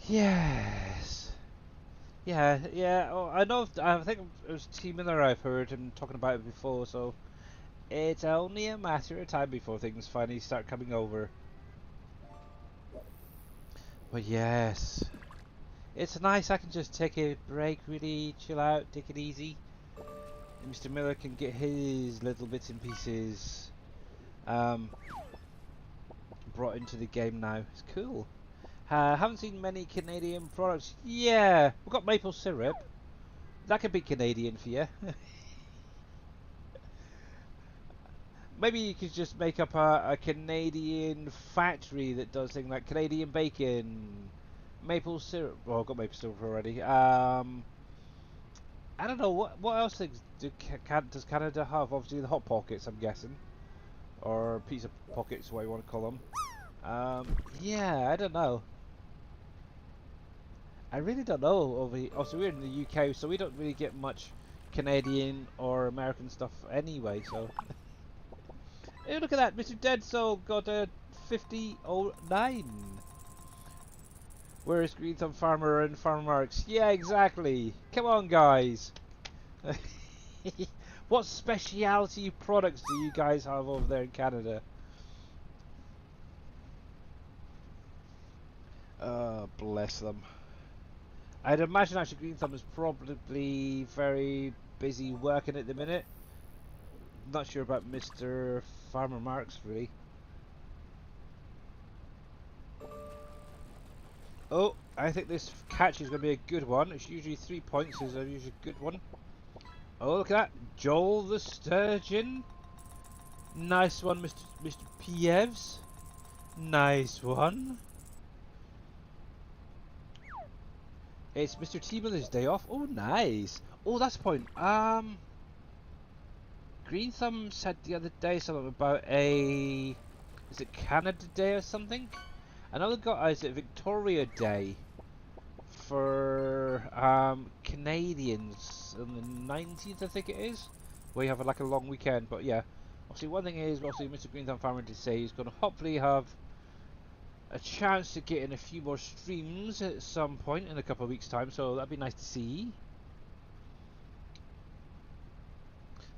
Yes. Yeah, yeah. Oh, I know. I think it was T. Miller. I've heard him talking about it before. So it's only a matter of time before things finally start coming over. But yes, it's nice. I can just take a break, really chill out, take it easy. And Mr. Miller can get his little bits and pieces um, brought into the game now. It's cool. Haven't seen many Canadian products. Yeah, we've got maple syrup. That could be Canadian for you. Maybe you could just make up a Canadian factory that does things like Canadian bacon, maple syrup. Well, I've got maple syrup already. I don't know what else things does Canada have? Obviously the hot pockets, I'm guessing, or pizza pockets, what you want to call them. Yeah, I don't know. I really don't know. Over here. Also, we're in the UK, so we don't really get much Canadian or American stuff anyway. So, hey, look at that, Mr. Dead Soul got a 5009. Where's Green Thumb Farmer and Farmer Marks? Yeah, exactly. Come on, guys. What specialty products do you guys have over there in Canada? Bless them. I'd imagine actually Green Thumb is probably very busy working at the minute. Not sure about Mr. Farmer Marks really. Oh, I think this catch is going to be a good one. It's usually 3 points is usually a good one. Oh, look at that. Joel the Sturgeon. Nice one, Mr. Pievs. Nice one. It's Mr. T Miller's day off. Oh, nice. Oh, that's a point. Green Thumb said the other day something about a... Is it Canada Day or something? Another guy, is it Victoria Day for Canadians on the 19th, I think it is, where you have like a long weekend. But yeah, obviously one thing is, obviously Mr. Green Thumb Farmer did say he's going to hopefully have a chance to get in a few more streams at some point in a couple of weeks' time, so that'd be nice to see.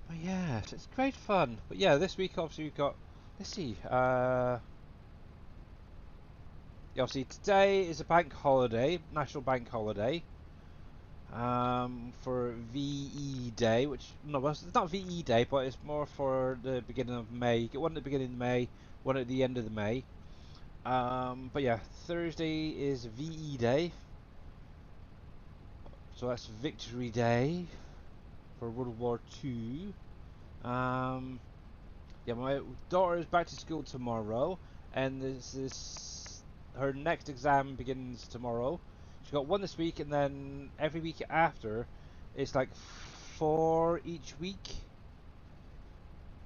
But yeah, it's great fun. But yeah, this week obviously we've got, let's see, obviously today is a bank holiday, national bank holiday, for VE Day, which, no, well, it's not VE Day, but it's more for the beginning of May. You get one at the beginning of May, one at the end of the May. But yeah, Thursday is VE Day, so that's Victory Day for World War II. Yeah, my daughter is back to school tomorrow, and her next exam begins tomorrow. She got one this week, and then every week after, it's like 4 each week.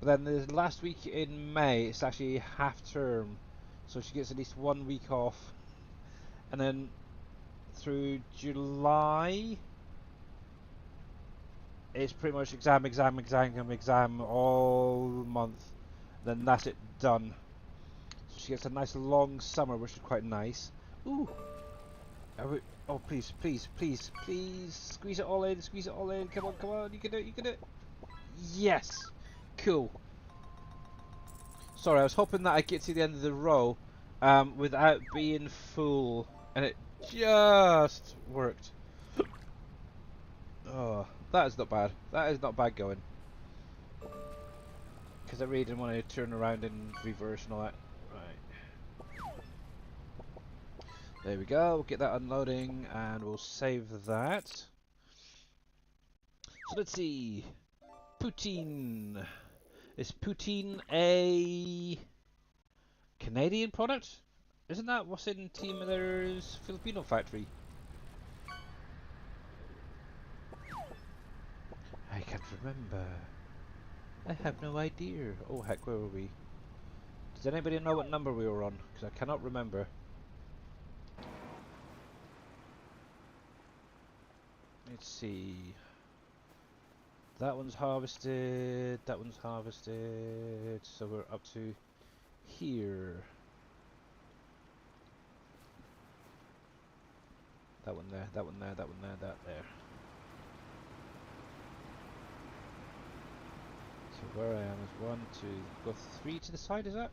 But then the last week in May, it's actually half term, so she gets at least 1 week off. and then through July it's pretty much exam all month. Then that's it, done. So she gets a nice long summer, which is quite nice. Ooh, oh please, please, please, please, squeeze it all in, squeeze it all in. Come on, come on, you can do it, you can do it. Yes, cool. Sorry, I was hoping that I'd get to the end of the row without being full, and it just worked. Oh, that is not bad. That is not bad going. Because I really didn't want to turn around and reverse and all that. Right. There we go. We'll get that unloading and we'll save that. So let's see. Poutine. Is poutine a Canadian product? Isn't that what's in Team Miller's Filipino factory? I can't remember. I have no idea. Oh heck, where were we? Does anybody know what number we were on? Because I cannot remember. Let's see. That one's harvested. That one's harvested. So we're up to here. That one there. That one there. That one there. That there. So where I am is 1, 2, go 3 to the side. Is that?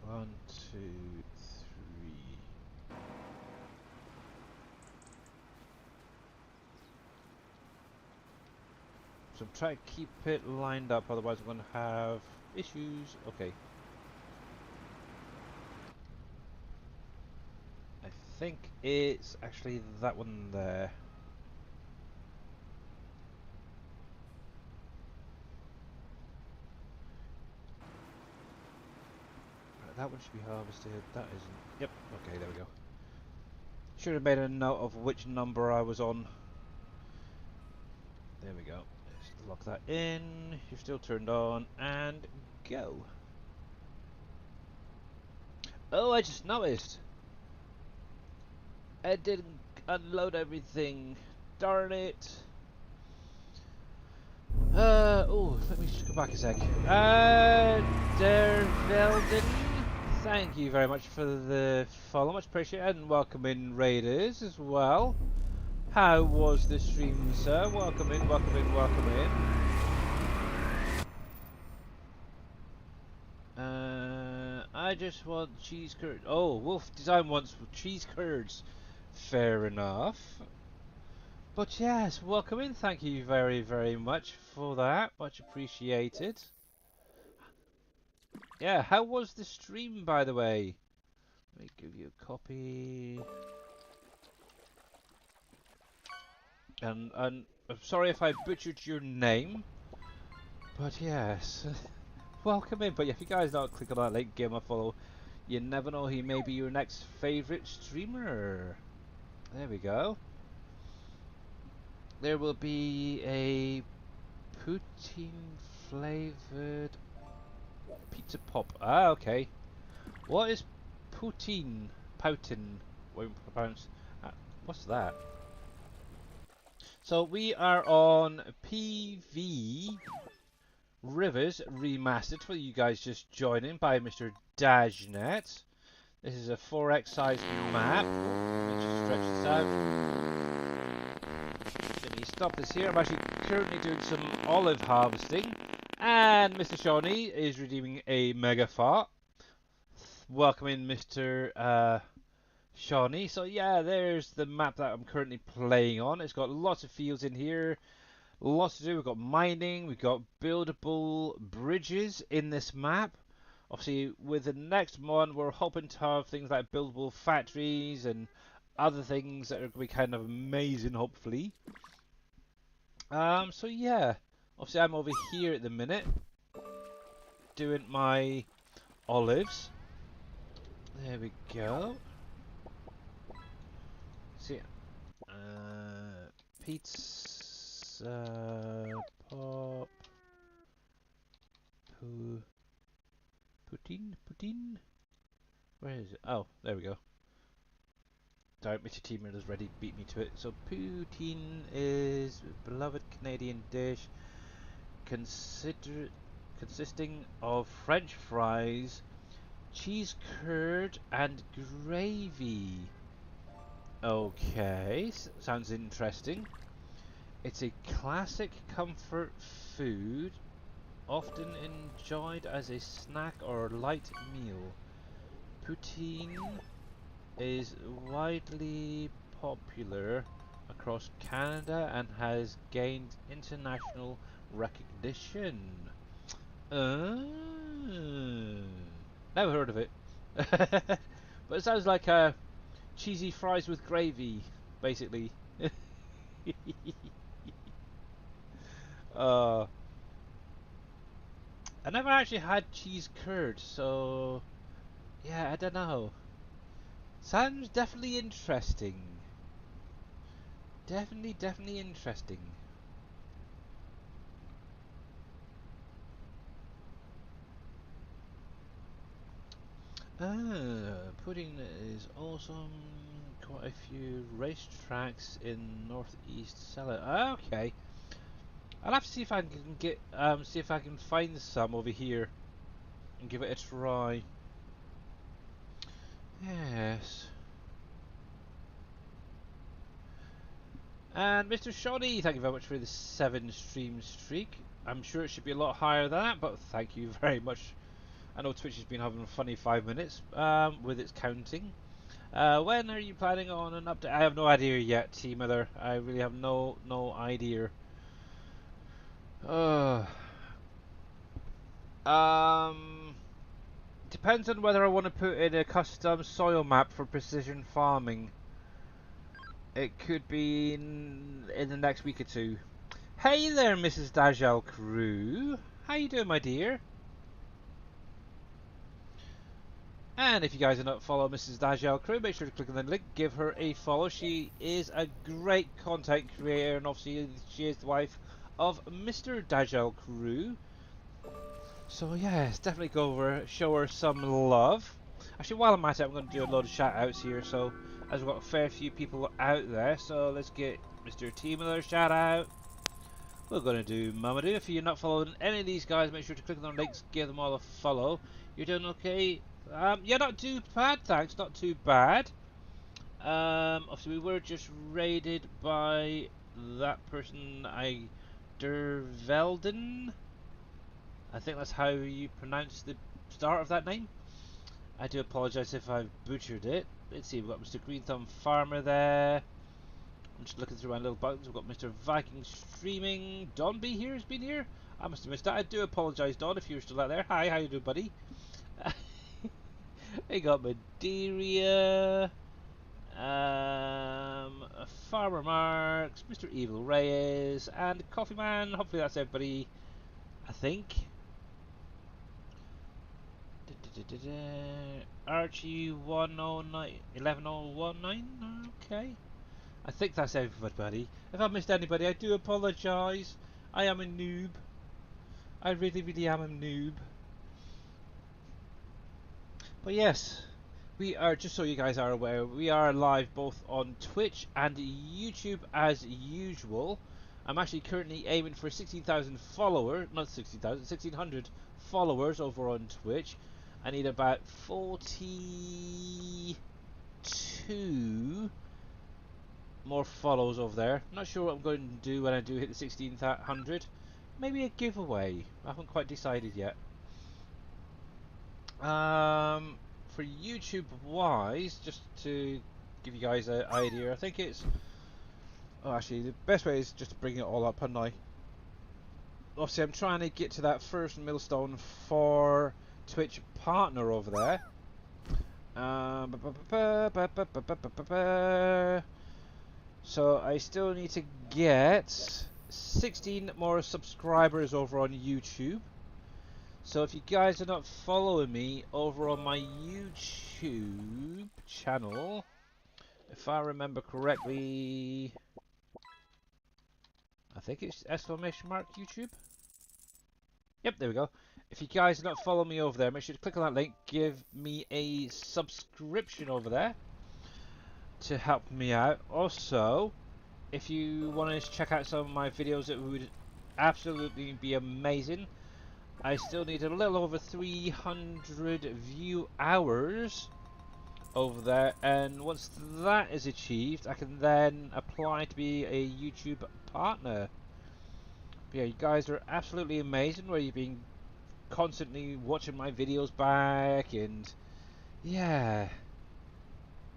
1, 2, 3. So I'm trying to keep it lined up, otherwise I'm going to have issues. Okay. I think it's actually that one there. Right, that one should be harvested. That isn't. Yep. Okay, there we go. Should have made a note of which number I was on. There we go. Let's lock that in. You're still turned on, and go. Oh, I just noticed. I didn't unload everything. Darn it. Oh, let me just go back a sec. Der Velden, thank you very much for the follow. Much appreciated, and welcome in Raiders as well. How was the stream, sir? Welcome in, welcome in, welcome in. I just want cheese curds. Oh, Wolf Design wants cheese curds. Fair enough. But yes, welcome in. Thank you very, very much for that. Much appreciated. Yeah, how was the stream, by the way? Let me give you a copy. And I'm sorry if I butchered your name, but yes, welcome in. But yeah, if you guys don't click on that link, give him a follow. You never know, he may be your next favourite streamer. There we go. There will be a poutine flavoured pizza pop. Ah, okay. What is poutine? Poutine. What's that? So we are on PV Rivers Remastered for you guys just joining by Mr. Dajnet. This is a 4x size map. Let's just stretch this out. Let me stop this here. I'm actually currently doing some olive harvesting. And Mr. Shawnee is redeeming a mega fart. Welcome in, Mr. Shawnee. So yeah, there's the map that I'm currently playing on. It's got lots of fields in here. Lots to do. We've got mining, we've got buildable bridges in this map. Obviously, with the next one, we're hoping to have things like buildable factories and other things that are going to be kind of amazing, hopefully. So yeah, obviously I'm over here at the minute doing my olives. There we go. See, pizza pop. Poutine. Where is it? Oh, there we go. Sorry, Mr. Teamer has already beat me to it. So poutine is a beloved Canadian dish consisting of French fries, cheese curd, and gravy. Okay, sounds interesting. It's a classic comfort food, often enjoyed as a snack or light meal. Poutine is widely popular across Canada and has gained international recognition. Uh, Never heard of it. But it sounds like cheesy fries with gravy, basically. uh, I never actually had cheese curd, so yeah, I don't know. Sounds definitely interesting. Definitely interesting. Pudding is awesome. Quite a few racetracks in northeast sell it. Okay, I'll have to see if I can see if I can find some over here and give it a try. Yes. And Mr. Shoddy, thank you very much for the 7 stream streak. I'm sure it should be a lot higher than that, but thank you very much. I know Twitch has been having a funny 5 minutes with its counting. When are you planning on an update? I have no idea yet, T Miller. I really have no idea. Uh, um, Depends on whether I want to put in a custom soil map for precision farming. It could be in the next week or two. Hey there, Mrs. Dajal Crew. How you doing, my dear? And if you guys are not following Mrs. Dajal Crew, make sure to click on the link, give her a follow. She is a great content creator, and obviously she is the wife of Mr. Dajal Crew. So yes, definitely go over, show her some love. Actually, while I'm at it, I'm going to do a load of shout outs here. So, as we've got a fair few people out there, so let's get Mr. T Miller shout out. We're going to do Mamadou. If you're not following any of these guys, make sure to click on the links, give them all a follow. You're doing okay? Yeah, not too bad, thanks. Not too bad. Obviously, we were just raided by that person, Dervelden. I think that's how you pronounce the start of that name. I do apologise if I've butchered it. Let's see, we've got Mr. Green Thumb Farmer there. I'm just looking through my little buttons. We've got Mr. Viking Streaming. Don B here has been here. I must have missed that. I do apologise, Don, if you're still out there. Hi, how you doing, buddy? We got Madeira. Farmer Marks, Mr. Evil Reyes, and Coffee Man. Hopefully that's everybody, I think. Archie 109 okay. I think that's everybody. If I missed anybody, I do apologise. I am a noob. I really am a noob. But yes, we are, just so you guys are aware, we are live both on Twitch and YouTube as usual. I'm actually currently aiming for 16,000 followers, not 16,000, 1,600 followers over on Twitch. I need about 42 more follows over there. Not sure what I'm going to do when I do hit the 1600. Maybe a giveaway. I haven't quite decided yet. For YouTube wise, just to give you guys an idea, I think it's... Oh, actually, the best way is just to bring it all up, hadn't I? Obviously, I'm trying to get to that first milestone for Twitch partner over there. So I still need to get 16 more subscribers over on YouTube. So if you guys are not following me over on my YouTube channel, if I remember correctly, I think it's !YouTube. Yep, there we go. If you guys do not follow me over there, make sure to click on that link, give me a subscription over there to help me out. Also, if you want to check out some of my videos, it would absolutely be amazing. I still need a little over 300 view hours over there, and once that is achieved, I can then apply to be a YouTube partner. But yeah, you guys are absolutely amazing, where you've been constantly watching my videos back, and yeah,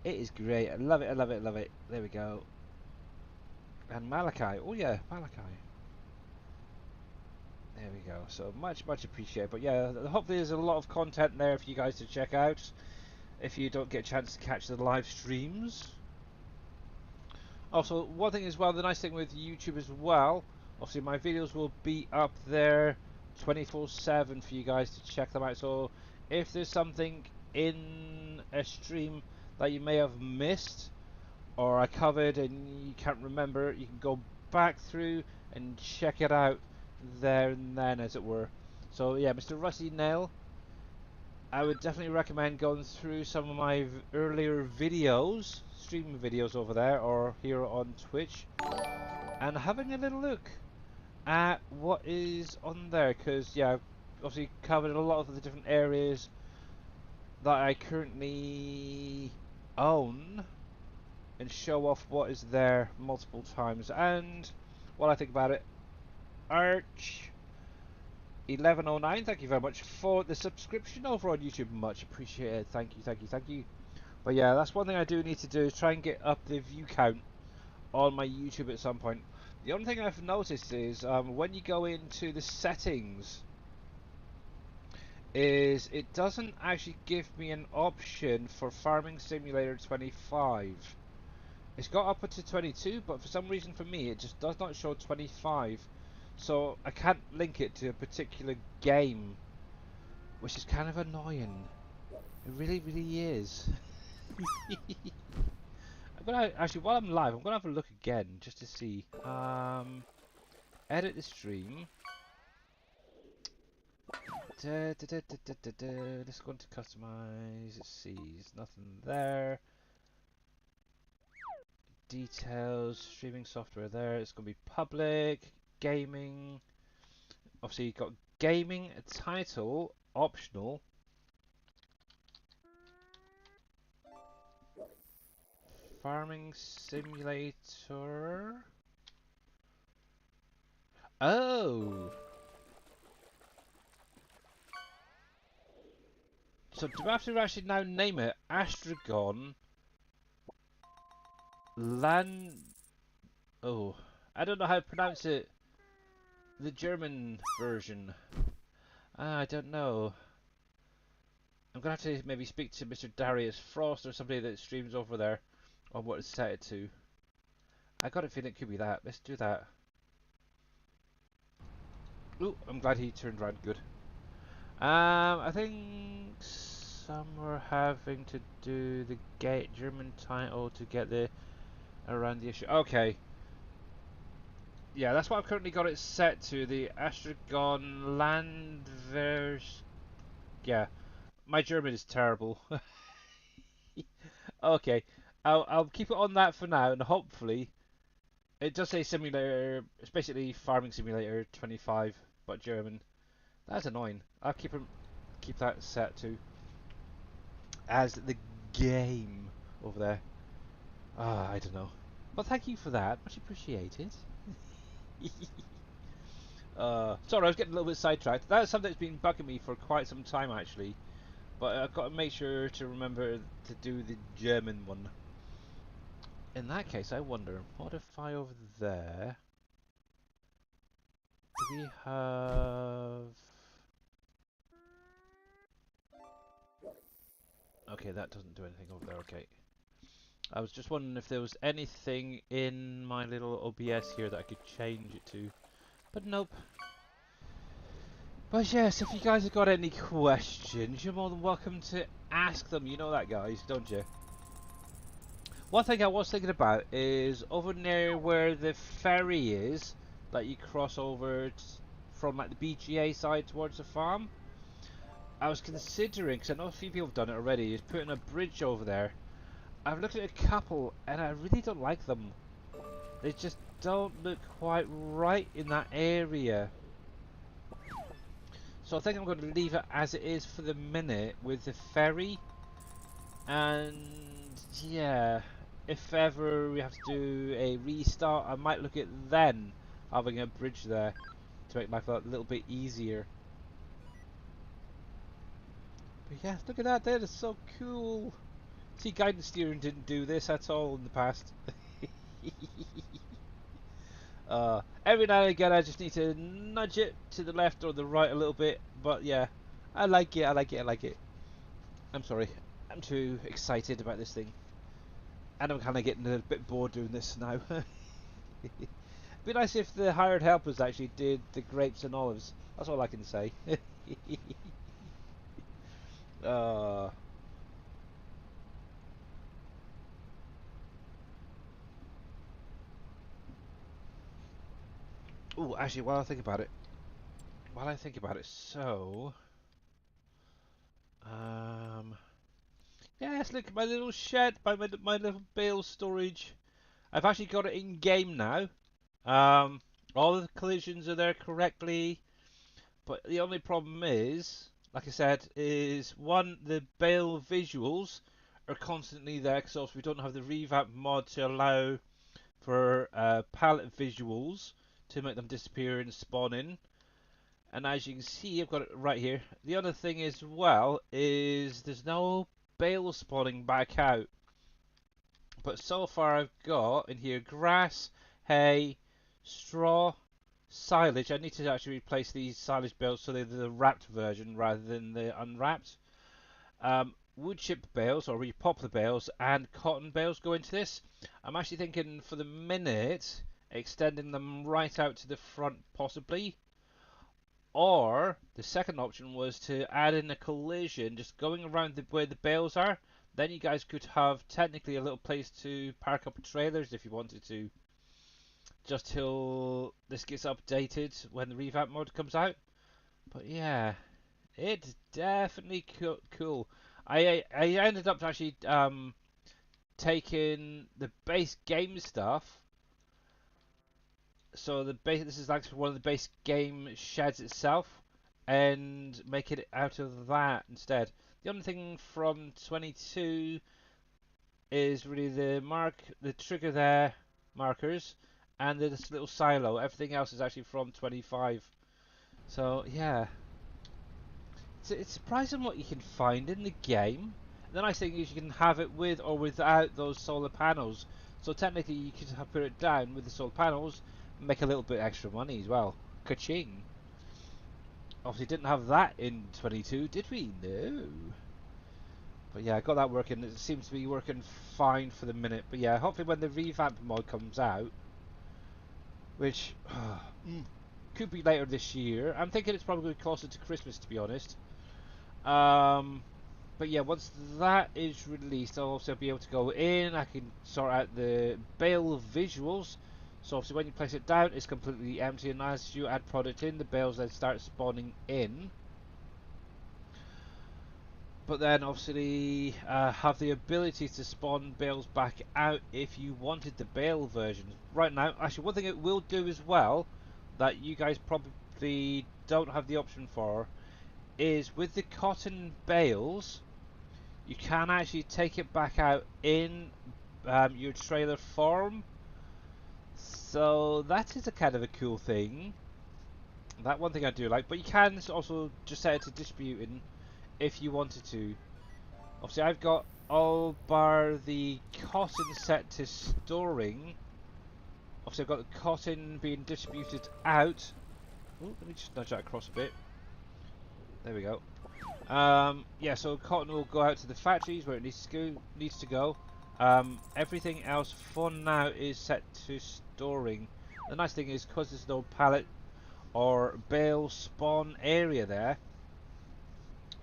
it is great. I love it, I love it, I love it. There we go. And Malachi, oh yeah, Malachi. There we go. So much appreciated. But yeah, hopefully there's a lot of content there for you guys to check out if you don't get a chance to catch the live streams. Also, one thing as well, the nice thing with YouTube as well, obviously my videos will be up there 24/7 for you guys to check them out. So if there's something in a stream that you may have missed or I covered and you can't remember, you can go back through and check it out there and then, as it were. So yeah, Mr. Rusty Nail, I would definitely recommend going through some of my earlier videos, streaming videos over there or here on Twitch, and having a little look at what is on there, because yeah, I've obviously covered a lot of the different areas that I currently own and show off what is there multiple times. And what I think about it, Arch 1109, thank you very much for the subscription over on YouTube, much appreciated. Thank you, thank you, thank you. But yeah, that's one thing I do need to do, is try and get up the view count on my YouTube at some point. The only thing I've noticed is when you go into the settings, is it doesn't actually give me an option for Farming Simulator 25. It's got up to 22, but for some reason for me it just does not show 25. So I can't link it to a particular game, which is kind of annoying. It really, really is. I'm gonna actually, while I'm live, I'm gonna have a look again just to see. Edit the stream. Let's go into customize. Let's see, there's nothing there. Details, streaming software there. It's gonna be public, gaming. Obviously, you've got gaming title optional. Farming simulator. Oh. So do I have to actually now name it Astragon Land? Oh, I don't know how to pronounce it. The German version. I don't know. I'm gonna have to maybe speak to Mr. Darius Frost or somebody that streams over there on what to set it to. I got a feeling it could be that. Let's do that. Ooh, I'm glad he turned around. Good. I think some were having to do the German title to get the around the issue. Okay. Yeah, that's what I've currently got it set to. The Astragon Landvers. Yeah, my German is terrible. Okay, I'll keep it on that for now, and hopefully it does say simulator. It's basically Farming Simulator 25, but German. That's annoying. I'll keep that set to as the game over there. I don't know. Well, thank you for that. Much appreciated. Sorry, I was getting a little bit sidetracked. That's something that's been bugging me for quite some time, actually. But I've got to make sure to remember to do the German one. In that case, I wonder, what if I over there... Do we have... Okay, that doesn't do anything over there, okay. I was just wondering if there was anything in my little OBS here that I could change it to. But nope. But yes, if you guys have got any questions, you're more than welcome to ask them. You know that, guys, don't you? One thing I was thinking about is over near where the ferry is, that you cross over from like the BGA side towards the farm. I was considering, because I know a few people have done it already, is putting a bridge over there. I've looked at a couple, and I really don't like them. They just don't look quite right in that area. So I think I'm going to leave it as it is for the minute with the ferry. And yeah, if ever we have to do a restart, I might look at then having a bridge there to make life a little bit easier. But yeah, look at that, that is so cool. See, guidance steering didn't do this at all in the past. Every now and again I just need to nudge it to the left or the right a little bit, but yeah, I like it, I like it, I like it. I'm sorry, I'm too excited about this thing. And I'm kind of getting a bit bored doing this now. It'd be nice if the hired helpers actually did the grapes and olives. That's all I can say. uh, oh, actually, while I think about it, so, yes, look, my little shed, my little bale storage. I've actually got it in game now. All the collisions are there correctly. But the only problem is, like I said, is one, the Bale visuals are constantly there because we don't have the revamp mod to allow for palette visuals to make them disappear and spawn in. And as you can see, I've got it right here. The other thing as well is there's no Bale spawning back out. But so far I've got in here grass, hay, straw, silage. I need to actually replace these silage bales so they're the wrapped version rather than the unwrapped. Wood chip bales or poplar bales and cotton bales go into this. I'm actually thinking for the minute extending them right out to the front possibly. Or the second option was to add in a collision just going around where the bales are. Then you guys could have technically a little place to park up trailers if you wanted to. Just till this gets updated when the revamp mode comes out. But yeah, it's definitely cool. I ended up actually taking the base game stuff. So this is like one of the base game sheds itself, and make it out of that instead. The only thing from 22 is really the trigger there, markers, and this little silo. Everything else is actually from 25. So yeah, it's surprising what you can find in the game. The nice thing is you can have it with or without those solar panels. So technically you could put it down with the solar panels and make a little bit extra money as well. Ka-ching. Obviously didn't have that in 22, did we? No. But yeah, I got that working. It seems to be working fine for the minute. But yeah, hopefully when the revamp mod comes out, which could be later this year. I'm thinking it's probably closer to Christmas, to be honest. But yeah, once that is released, I'll also be able to go in. I can sort out the bale visuals. So obviously when you place it down, it's completely empty, and as you add product in, the bales then start spawning in. But then obviously have the ability to spawn bales back out if you wanted the bale version. Right now, actually one thing it will do as well, that you guys probably don't have the option for, is with the cotton bales, you can actually take it back out in your trailer form. So that is a kind of a cool thing. That one thing I do like, but you can also just set it to distributing if you wanted to. Obviously I've got all bar the cotton set to storing. Obviously I've got the cotton being distributed out. Ooh, let me just nudge that across a bit. There we go. Yeah, so cotton will go out to the factories where it needs to go. Everything else for now is set to storing. The nice thing is because there's no pallet or bale spawn area there,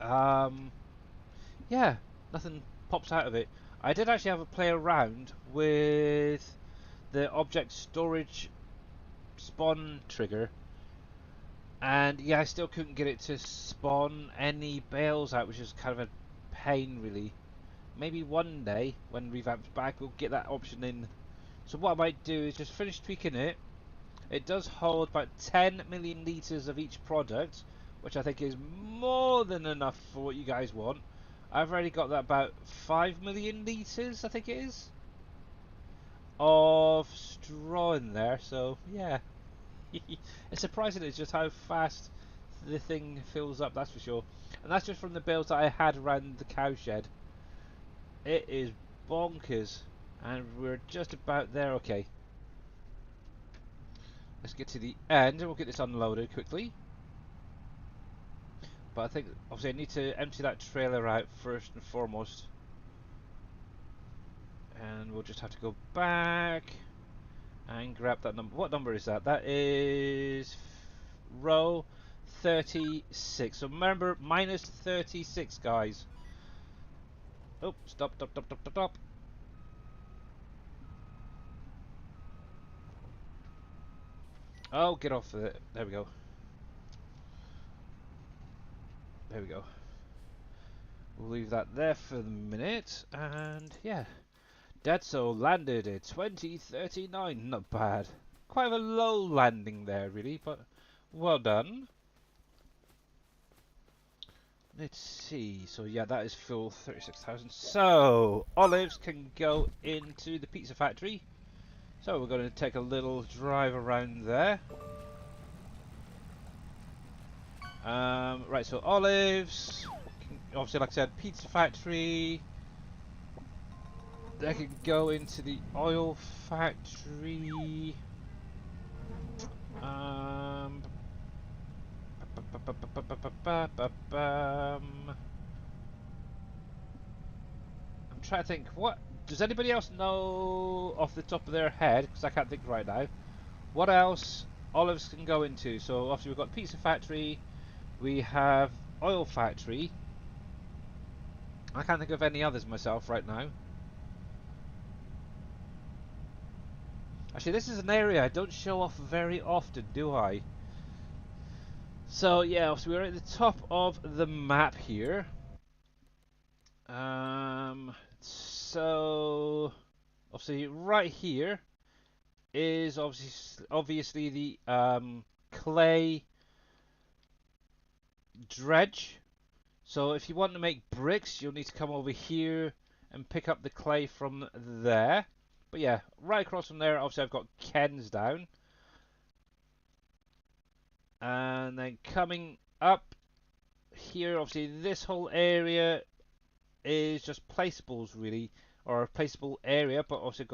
yeah, nothing pops out of it. I did actually have a play around with the object storage spawn trigger, And yeah, I still couldn't get it to spawn any bales out, which is kind of a pain, really. Maybe one day, when Revamp's back, we'll get that option in. So what I might do is just finish tweaking it. It does hold about 10 million litres of each product, which I think is more than enough for what you guys want. I've already got that about 5 million litres, I think it is, of straw in there, so yeah. It's surprising it's just how fast the thing fills up, that's for sure. And that's just from the bales that I had around the cowshed. It is bonkers, and we're just about there. Okay, let's get to the end and we'll get this unloaded quickly. But I think obviously I need to empty that trailer out first and foremost, and we'll just have to go back and grab that number. What number is that? That is row 36. So remember, minus 36, guys. Oh, stop, stop, stop, stop, stop, stop. Oh, get off of it. There we go. There we go. We'll leave that there for the minute, and yeah. Dead Soul landed at 2039, not bad. Quite a low landing there, really, but well done. Let's see, so yeah, that is full 36,000. So, olives can go into the pizza factory. So we're going to take a little drive around there. Right, so olives, obviously like I said, pizza factory. They can go into the oil factory. I'm trying to think. What does anybody else know off the top of their head? Because I can't think right now. What else olives can go into? So obviously we've got pizza factory. We have oil factory. I can't think of any others myself right now. Actually, this is an area I don't show off very often, do I? So yeah, so we're at the top of the map here. So obviously right here is obviously the clay dredge. So if you want to make bricks, you'll need to come over here and pick up the clay from there. But yeah, right across from there, obviously I've got Ken's down. And then coming up here, obviously this whole area is just placeables really, or a placeable area, but also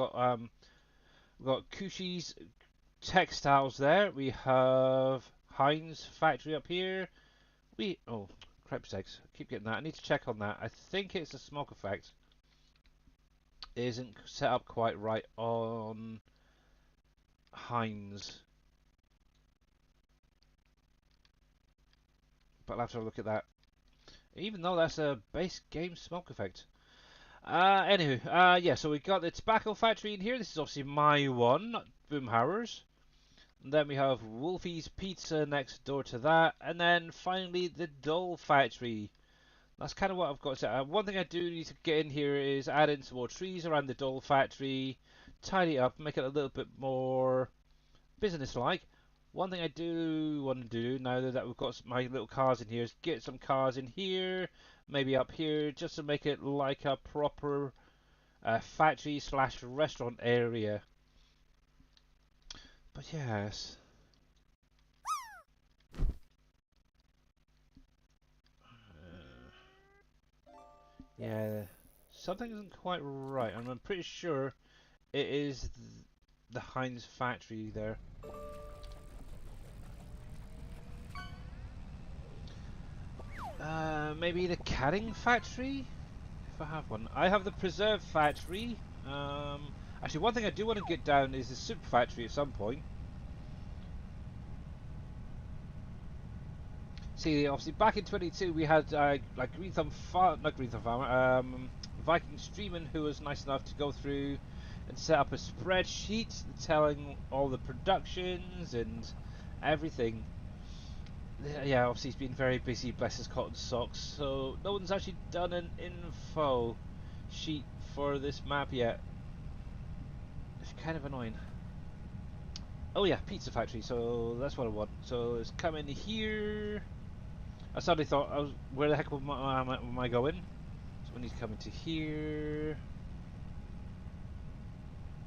we've got Kushi's textiles there. We have Heinz factory up here. Oh, crap sakes, I keep getting that. I need to check on that. I think it's a smoke effect. It isn't set up quite right on Heinz, but I'll have to have a look at that. Even though that's a base game smoke effect. Anywho, yeah, so we got the tobacco factory in here. This is obviously my one, not Boomhauer's. And then we have Wolfie's Pizza next door to that. And then finally the Dole factory. That's kind of what I've got to say. One thing I do need to get in here is add in some more trees around the Dole factory. Tidy it up, make it a little bit more business-like. One thing I do want to do now that we've got my little cars in here is get some cars in here, maybe up here, just to make it like a proper factory slash restaurant area. But yes. Yeah, something isn't quite right, and I'm pretty sure it is the Heinz factory there. Maybe the canning factory? If I have one. I have the preserve factory. Actually, one thing I do want to get down is the soup factory at some point. See, obviously back in 22 we had like Green Thumb not Green Thumb Farmer, Viking Streaman, who was nice enough to go through and set up a spreadsheet telling all the productions and everything. Yeah, obviously he's been very busy, bless his cotton socks, so no one's actually done an info sheet for this map yet. It's kind of annoying. Oh yeah, pizza factory, so that's what I want. So let's come in here. I suddenly thought, where the heck am I going? So we need to come into here.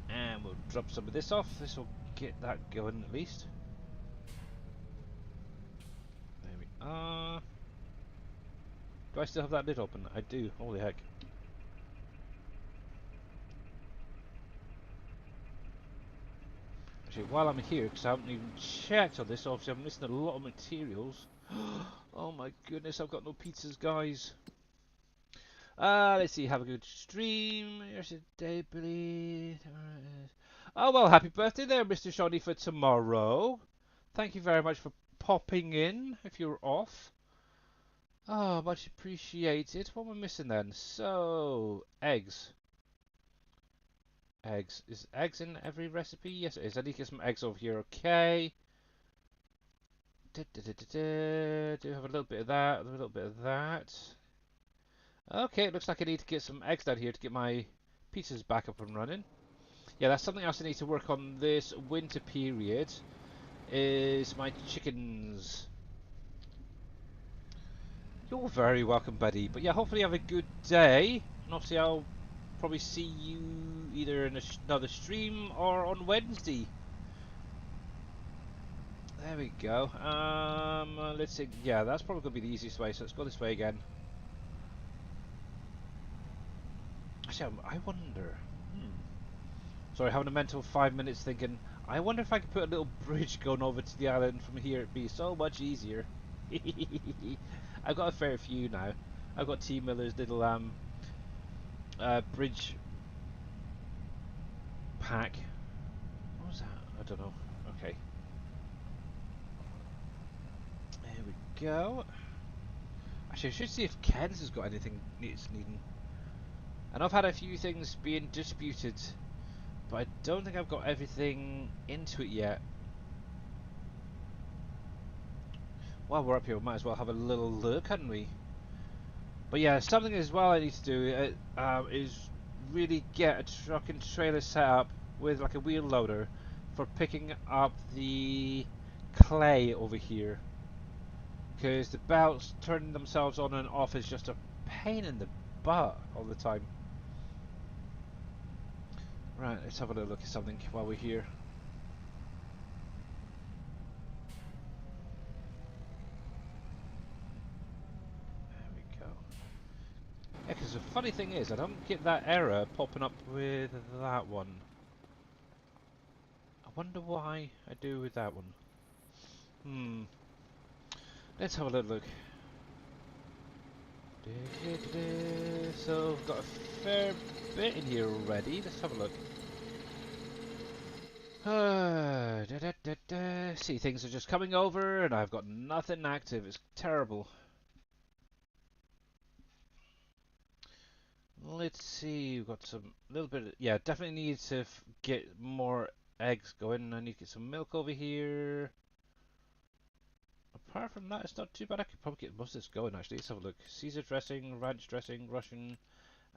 And we'll drop some of this off. This will get that going at least. There we are. Do I still have that lid open? I do. Holy heck. Actually, while I'm here, because I haven't even checked on this, obviously I'm missing a lot of materials. Oh my goodness, I've got no pizzas, guys. Let's see, have a good stream. Here's a day, please. Oh well, happy birthday there, Mr. Shawnee, for tomorrow. Thank you very much for popping in, if you're off. Oh, much appreciated. What am I missing then? So, eggs. Eggs. Is eggs in every recipe? Yes, it is. I need to get some eggs over here. Okay. Do have a little bit of that. A little bit of that. Okay, it looks like I need to get some eggs down here to get my pizzas back up and running. Yeah, that's something else I need to work on this winter period. Is my chickens. You're very welcome, buddy. But yeah, hopefully you have a good day. And obviously I'll probably see you either in another stream or on Wednesday. There we go. Let's see. Yeah, that's probably going to be the easiest way. So let's go this way again. Actually, I wonder. Sorry, having a mental 5 minutes thinking. I wonder if I could put a little bridge going over to the island from here. It'd be so much easier. I've got a fair few now. I've got T Miller's little bridge pack. What was that? I don't know. Okay. There we go. Actually, I should see if Ken's has got anything it's needing. And I've had a few things being disputed, but I don't think I've got everything into it yet. While we're up here, we might as well have a little look, hadn't we? But yeah, something as well I need to do is really get a truck and trailer set up with like a wheel loader for picking up the clay over here. Because the belts turning themselves on and off is just a pain in the butt all the time. Right, let's have a little look at something while we're here. There we go. Yeah, because the funny thing is, I don't get that error popping up with that one. I wonder why I do with that one. Let's have a little look. So, we've got a fair bit in here already. Let's have a look. See, things are just coming over and I've got nothing active. It's terrible. Let's see, we've got some little bit of, yeah, definitely need to get more eggs going. I need to get some milk over here. Apart from that, it's not too bad. I could probably get most of this going actually. Let's have a look. Caesar dressing, ranch dressing, Russian,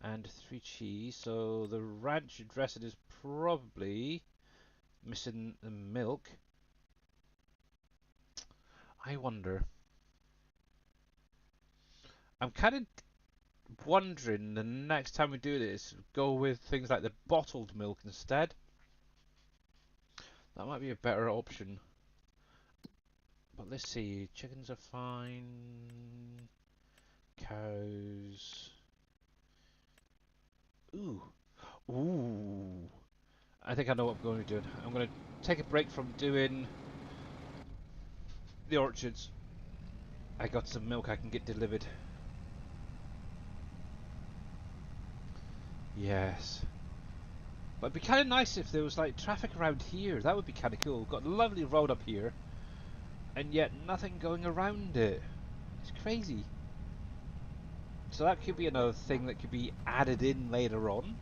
and 3 cheese. So the ranch dressing is probably missing the milk. I wonder. I'm kind of wondering the next time we do this, go with things like the bottled milk instead. That might be a better option. But let's see, chickens are fine. Cows. Ooh. Ooh. I think I know what I'm going to be doing. I'm going to take a break from doing the orchards. I got some milk I can get delivered. Yes. But it'd be kind of nice if there was like traffic around here. That would be kind of cool. We've got a lovely road up here, and yet nothing going around it. It's crazy. So that could be another thing that could be added in later on.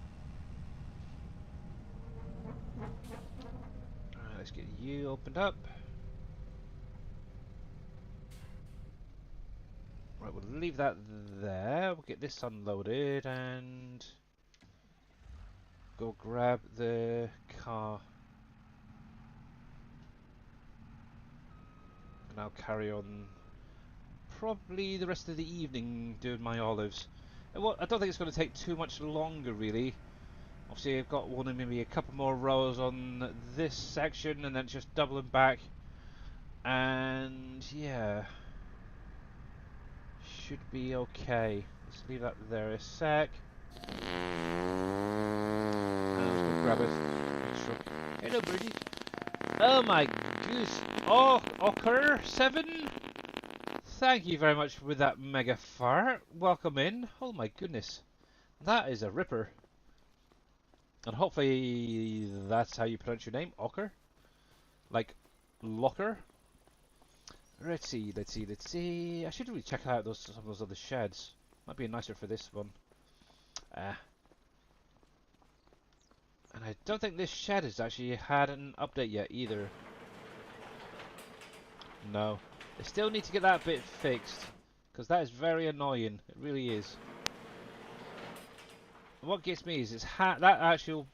Alright, let's get you opened up. leave that there. We'll get this unloaded and go grab the car. And I'll carry on probably the rest of the evening doing my olives. I don't think it's going to take too much longer, really. Obviously, I've got one and maybe a couple more rows on this section, and then just doubling back. And yeah, should be okay. Let's leave that there a sec. And let's go grab it. Hello, birdie. Oh my goose. Oh, Ocker 7. Thank you very much with that mega fart. Welcome in. Oh my goodness. That is a ripper. And hopefully that's how you pronounce your name, Ocker. Like locker. Let's see. I should really check out some of those other sheds. Might be nicer for this one. And I don't think this shed has actually had an update yet either. No. They still need to get that bit fixed. Because that is very annoying. It really is. And what gets me is that actual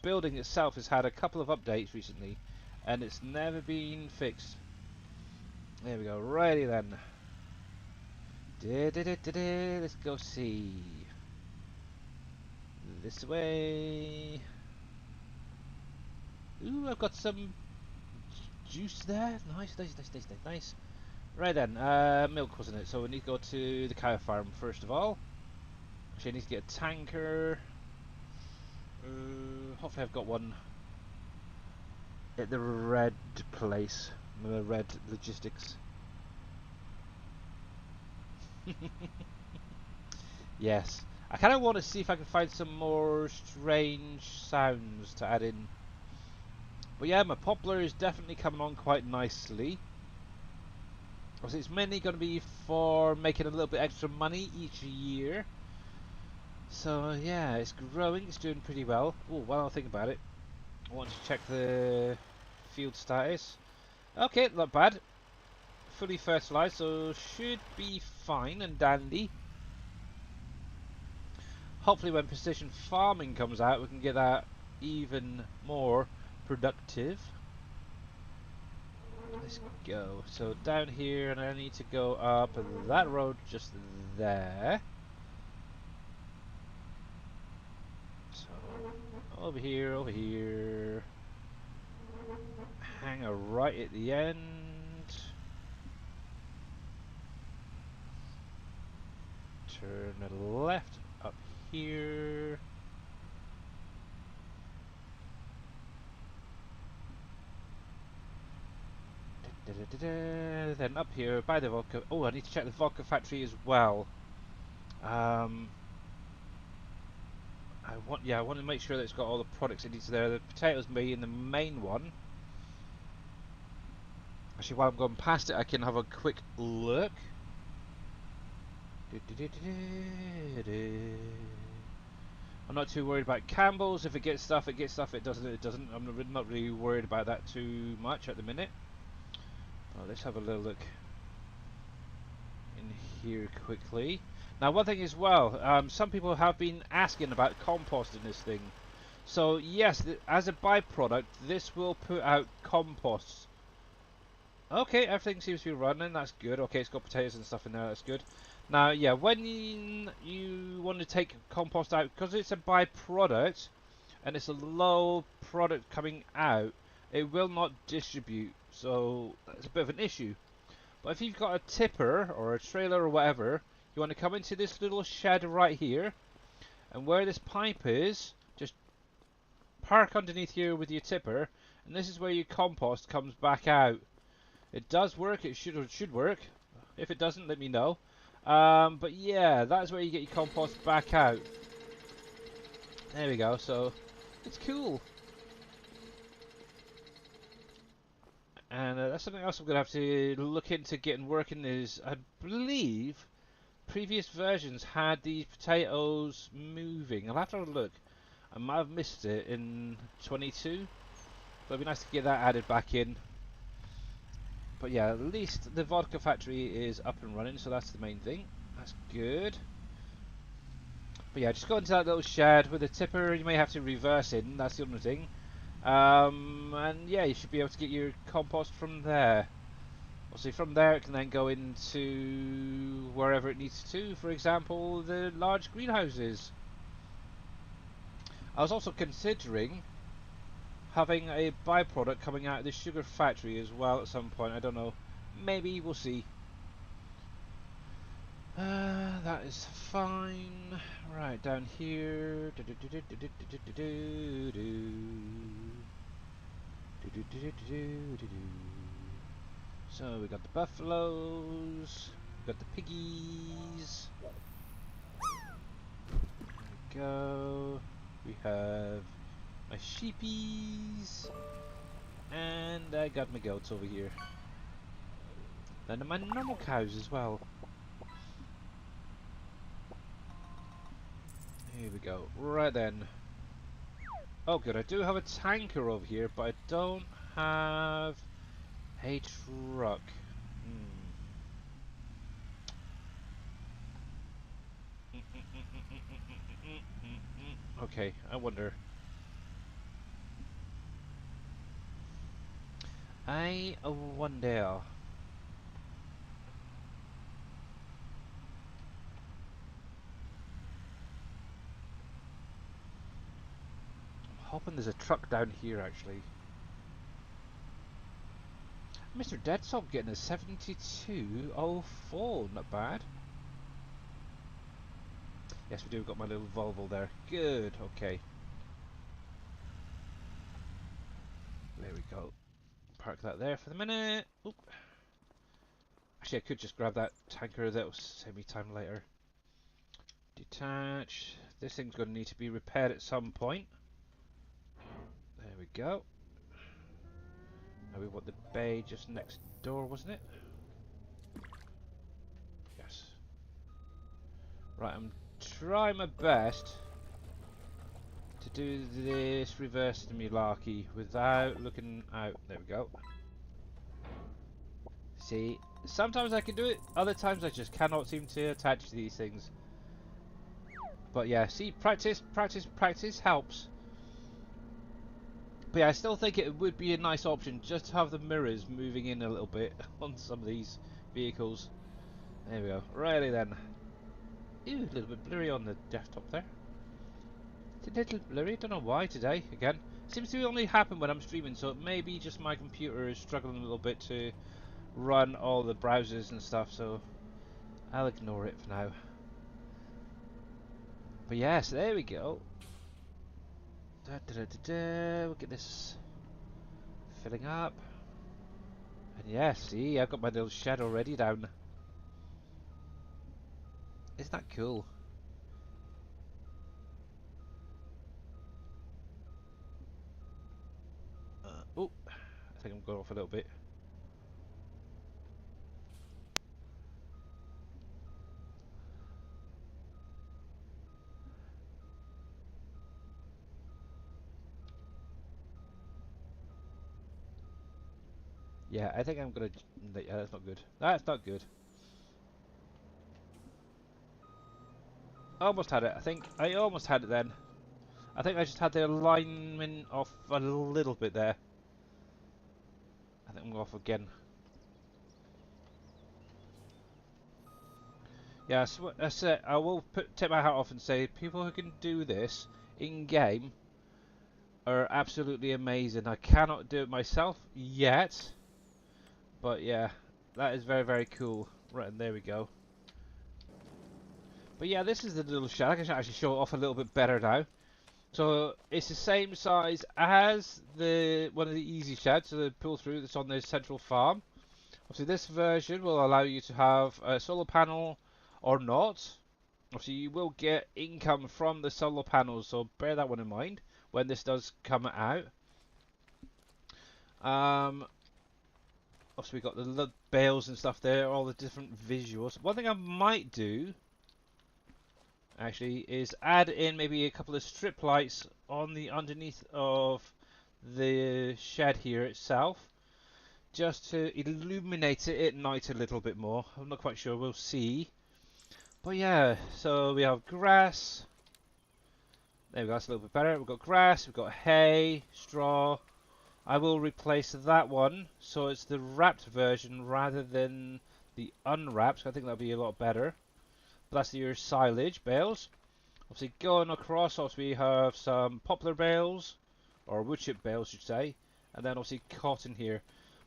building itself has had a couple of updates recently. And it's never been fixed. There we go. Righty then. Let's go see. This way. Ooh, I've got some juice there. Nice. Right then, milk wasn't it? So we need to go to the cow farm first of all. Actually, I need to get a tanker. Hopefully I've got one at the red place. The red logistics. Yes. I kind of want to see if I can find some more strange sounds to add in. But yeah, my poplar is definitely coming on quite nicely. Obviously, it's mainly going to be for making a little bit extra money each year. So yeah, it's growing, it's doing pretty well. Oh, while I think about it, I want to check the field status. Okay, not bad. Fully fertilized, so should be fine and dandy. Hopefully when precision farming comes out, we can get that even more productive. Let's go. So down here, and I need to go up that road just there. So over here. Hang a right at the end. Turn it left up here. Then up here by the vodka. Oh, I need to check the vodka factory as well. I want to make sure that it's got all the products it needs there. The potatoes being the main one. Actually, while I'm going past it, I can have a quick look. I'm not too worried about Campbell's. If it gets stuff, it gets stuff. It doesn't. I'm not really worried about that too much at the minute. Oh, let's have a little look in here quickly. Now, one thing as well, some people have been asking about composting this thing. So yes, as a byproduct, this will put out compost. Okay, everything seems to be running. That's good. Okay, it's got potatoes and stuff in there. That's good. Now, yeah, when you want to take compost out, because it's a byproduct and it's a low product coming out, it will not distribute. So that's a bit of an issue. But if you've got a tipper or a trailer or whatever, you want to come into this little shed right here, and where this pipe is, just park underneath here with your tipper, and this is where your compost comes back out. It does work. It should work. If it doesn't, let me know. But yeah, that's where you get your compost back out. There we go. So it's cool. And that's something else I'm going to have to look into getting working is, I believe, previous versions had these potatoes moving. I'll have to have a look. I might have missed it in 22. But it'd be nice to get that added back in. But yeah, at least the vodka factory is up and running, so that's the main thing. That's good. But yeah, just go into that little shed with a tipper. You may have to reverse in, that's the only thing. And yeah, you should be able to get your compost from there. Obviously from there it can then go into wherever it needs to, for example, the large greenhouses. I was also considering having a byproduct coming out of the sugar factory as well at some point. I don't know. Maybe, we'll see. That is fine. Right, down here. So we got the buffaloes, we got the piggies. There we go. We have my sheepies, and I got my goats over here. Then my normal cows as well. Here we go. Right then. Oh good, I do have a tanker over here, but I don't have a truck. Okay, I wonder. I wonder. I'm hoping there's a truck down here actually. Mr. Deadsock getting a 7204, not bad. Yes, we do. We've got my little Volvo there. Good. Okay. There we go. Park that there for the minute. Oop. Actually, I could just grab that tanker. That will save me time later. Detach. This thing's going to need to be repaired at some point. There we go. Now we want the bay just next door, wasn't it? Yes. Right, I'm trying my best to do this reverse malarkey without looking out. There we go. See, sometimes I can do it, other times I just cannot seem to attach these things. But yeah, see, practice, practice, practice helps. But yeah, I still think it would be a nice option just to have the mirrors moving in a little bit on some of these vehicles. There we go. Righty then. Ew, a little bit blurry on the desktop there. It's a little blurry, don't know why today, again. Seems to only happen when I'm streaming, so it may be just my computer is struggling a little bit to run all the browsers and stuff, so I'll ignore it for now. But yes, there we go. We'll get this filling up. And yeah, see, I've got my little shed already down. Isn't that cool? Oh, I think I'm going off a little bit. Yeah, I think I'm gonna. Yeah, that's not good. That's not good. Almost had it. I think I almost had it then. I think I just had the alignment off a little bit there. I think I'm off again. Yeah, so that's it. I will tip my hat off and say people who can do this in game are absolutely amazing. I cannot do it myself yet, but yeah, that is very, very cool. Right, and there we go. But yeah, this is the little shed. I can actually show it off a little bit better now. So it's the same size as the one of the easy sheds, so the pull through that's on the central farm. Obviously, this version will allow you to have a solar panel or not. Obviously, you will get income from the solar panels, so bear that one in mind when this does come out. Obviously, we've got the bales and stuff there, all the different visuals. One thing I might do actually is add in maybe a couple of strip lights on the underneath of the shed here itself, just to illuminate it at night a little bit more. I'm not quite sure, we'll see. But yeah, so we have grass. There we go, that's a little bit better. We've got grass, we've got hay, straw. I will replace that one, so it's the wrapped version rather than the unwrapped. I think that'll be a lot better. But that's your silage bales. Obviously going across, obviously we have some poplar bales, or wood chip bales, I should say, and then obviously cotton here.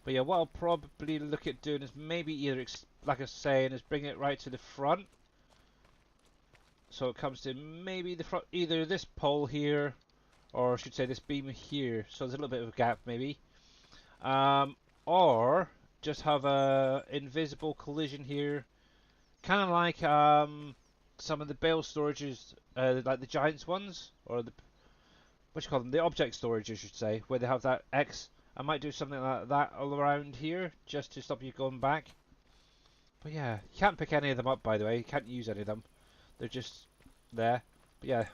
But yeah, what I'll probably look at doing is maybe either, like I was saying, is bring it right to the front. So it comes to maybe the front, either this pole here, or I should say this beam here. So there's a little bit of a gap maybe. Or just have a invisible collision here, kind of like some of the bale storages, like the Giants ones, or the what you call them, the object storage, I should say, where they have that X. I might do something like that all around here, just to stop you going back. But yeah, you can't pick any of them up, by the way. You can't use any of them. They're just there. But yeah,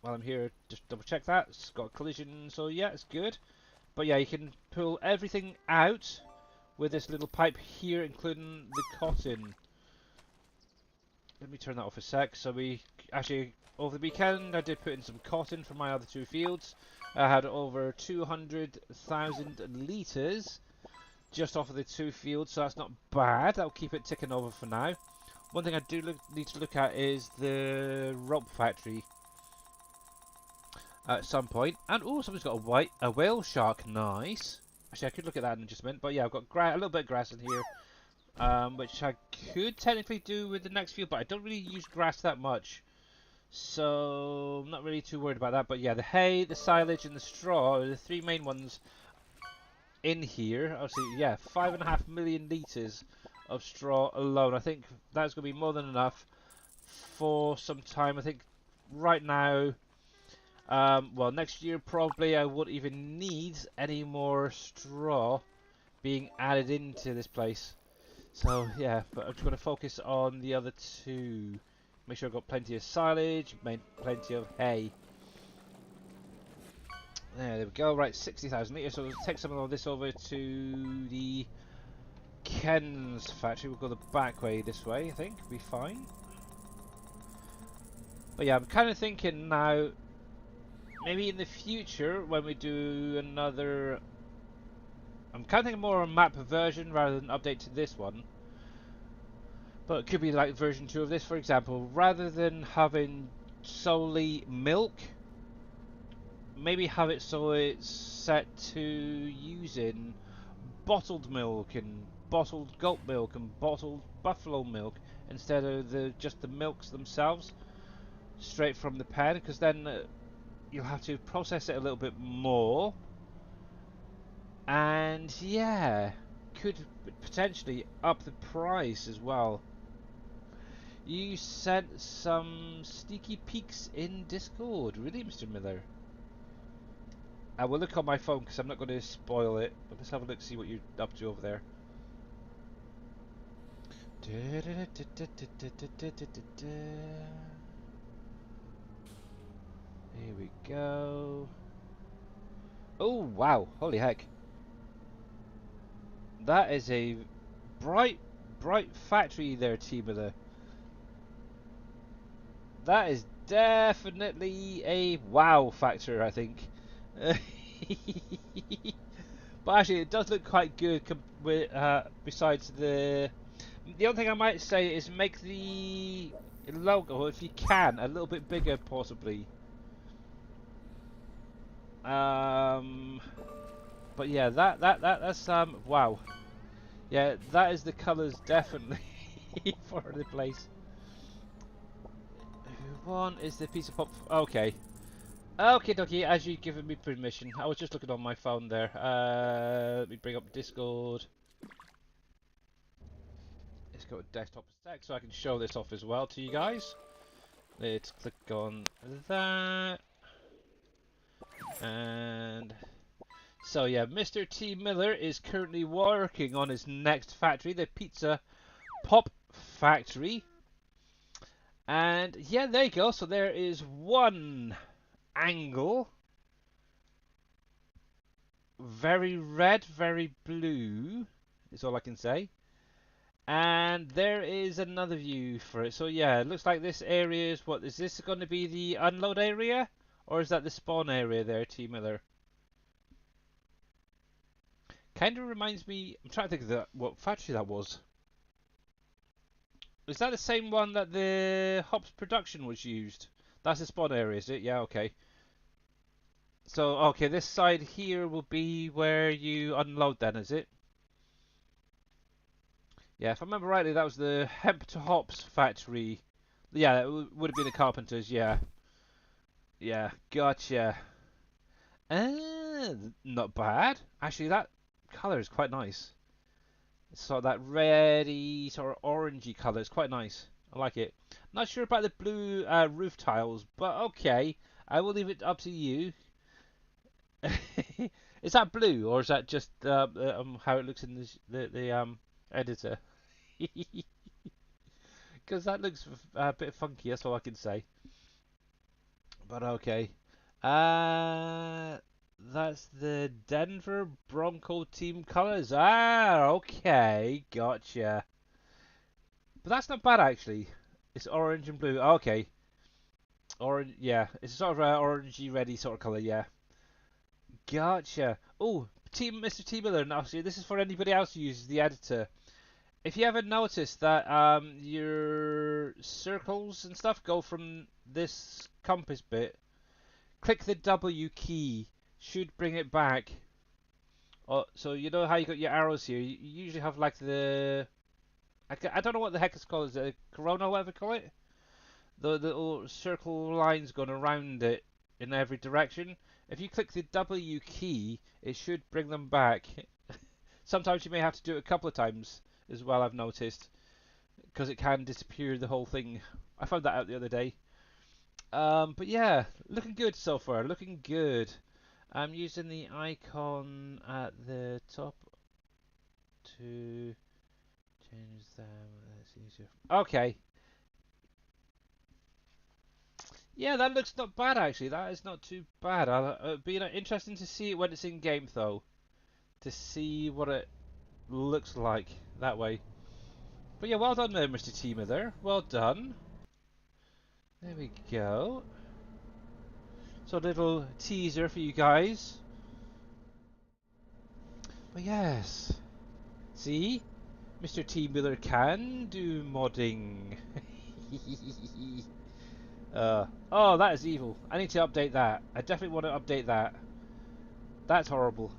while I'm here, just double check that. It's got a collision, so yeah, it's good. But yeah, you can pull everything out with this little pipe here, including the cotton. Let me turn that off a sec. So we actually, over the weekend, I did put in some cotton for my other two fields. I had over 200,000 litres just off of the two fields, so that's not bad. That'll keep it ticking over for now. One thing I do need to look at is the rope factory at some point. And oh, someone's got a whale shark. Nice. Actually, I could look at that in just a minute. But yeah, I've got a little bit of grass in here. Which I could technically do with the next field, but I don't really use grass that much, so I'm not really too worried about that. But yeah, the hay, the silage, and the straw are the three main ones in here. Obviously, yeah, 5.5 million litres of straw alone. I think that's going to be more than enough for some time. I think right now, well, next year probably I won't even need any more straw being added into this place. So yeah, but I'm just going to focus on the other two. Make sure I've got plenty of silage, plenty of hay. There we go, right, 60,000 litres. So we'll take some of this over to the Ken's factory. We'll go the back way this way, I think. Be fine. But yeah, I'm kind of thinking now, maybe in the future when we do another... I'm kind of thinking more a map version rather than update to this one. But it could be like version 2 of this, for example. Rather than having solely milk, maybe have it so it's set to using bottled milk and bottled goat milk and bottled buffalo milk instead of just the milks themselves straight from the pen, because then you'll have to process it a little bit more. And yeah, could potentially up the price as well. You sent some sneaky peeks in Discord, really, Mr. Miller? I will look on my phone because I'm not going to spoil it. But let's have a look, see what you're up to over there. Here we go. Oh wow! Holy heck! That is a bright factory there, T-Miller. That is definitely a wow factor, I think. But actually, it does look quite good. Besides the only thing I might say is make the logo, if you can, a little bit bigger, possibly. But yeah, that's wow. Yeah, that is the colours definitely for the place. One is the piece of pop. Okay. Okay, dokie, as you've given me permission. I was just looking on my phone there. Let me bring up Discord. Let's go to desktop stack so I can show this off as well to you guys. Let's click on that. And so yeah, Mr. T. Miller is currently working on his next factory, the Pizza Pop Factory. And yeah, there you go. So there is one angle. Very red, very blue. is all I can say. And there is another view for it. So yeah, it looks like this area is what is this going to be the unload area, or is that the spawn area there, T Miller? Kind of reminds me. I'm trying to think of what factory that was. Is that the same one that the hops production was used? That's the spawn area, is it? Yeah, okay. So okay, this side here will be where you unload then, is it? Yeah, if I remember rightly, that was the hemp to hops factory. Yeah, it would have been the carpenters. Yeah, yeah, gotcha. Not bad. Actually, that colour is quite nice. So that reddy, sort of orangey colour is quite nice. I like it. Not sure about the blue roof tiles, but okay. I will leave it up to you. Is that blue, or is that just how it looks in the editor? Because that looks a bit funky. That's all I can say. But okay. Uh, that's the Denver Bronco team colors. Ah, okay, gotcha. But that's not bad actually. It's orange and blue. Okay, orange. Yeah, it's sort of an orangey, reddy sort of color. Yeah, gotcha. Oh, team, Mr. T Miller. Now, see, this is for anybody else who uses the editor. If you ever noticed that your circles and stuff go from this compass bit, click the W key. Should bring it back. Oh, so you know how you got your arrows here? You usually have like I don't know what the heck it's called. Is it a corona, whatever you call it? The little circle lines going around it in every direction. If you click the W key, it should bring them back. Sometimes you may have to do it a couple of times as well, I've noticed, because it can disappear the whole thing. I found that out the other day. But yeah, looking good so far. Looking good. I'm using the icon at the top to change them. That's easier. Okay. Yeah, that looks not bad actually. That is not too bad. It'll be interesting to see it when it's in game though, to see what it looks like that way. But yeah, well done there, Mr. Teamer there. Well done. There we go. So a little teaser for you guys. But yes. See? Mr. T. Miller can do modding. Oh, that is evil. I need to update that. I definitely want to update that. That's horrible.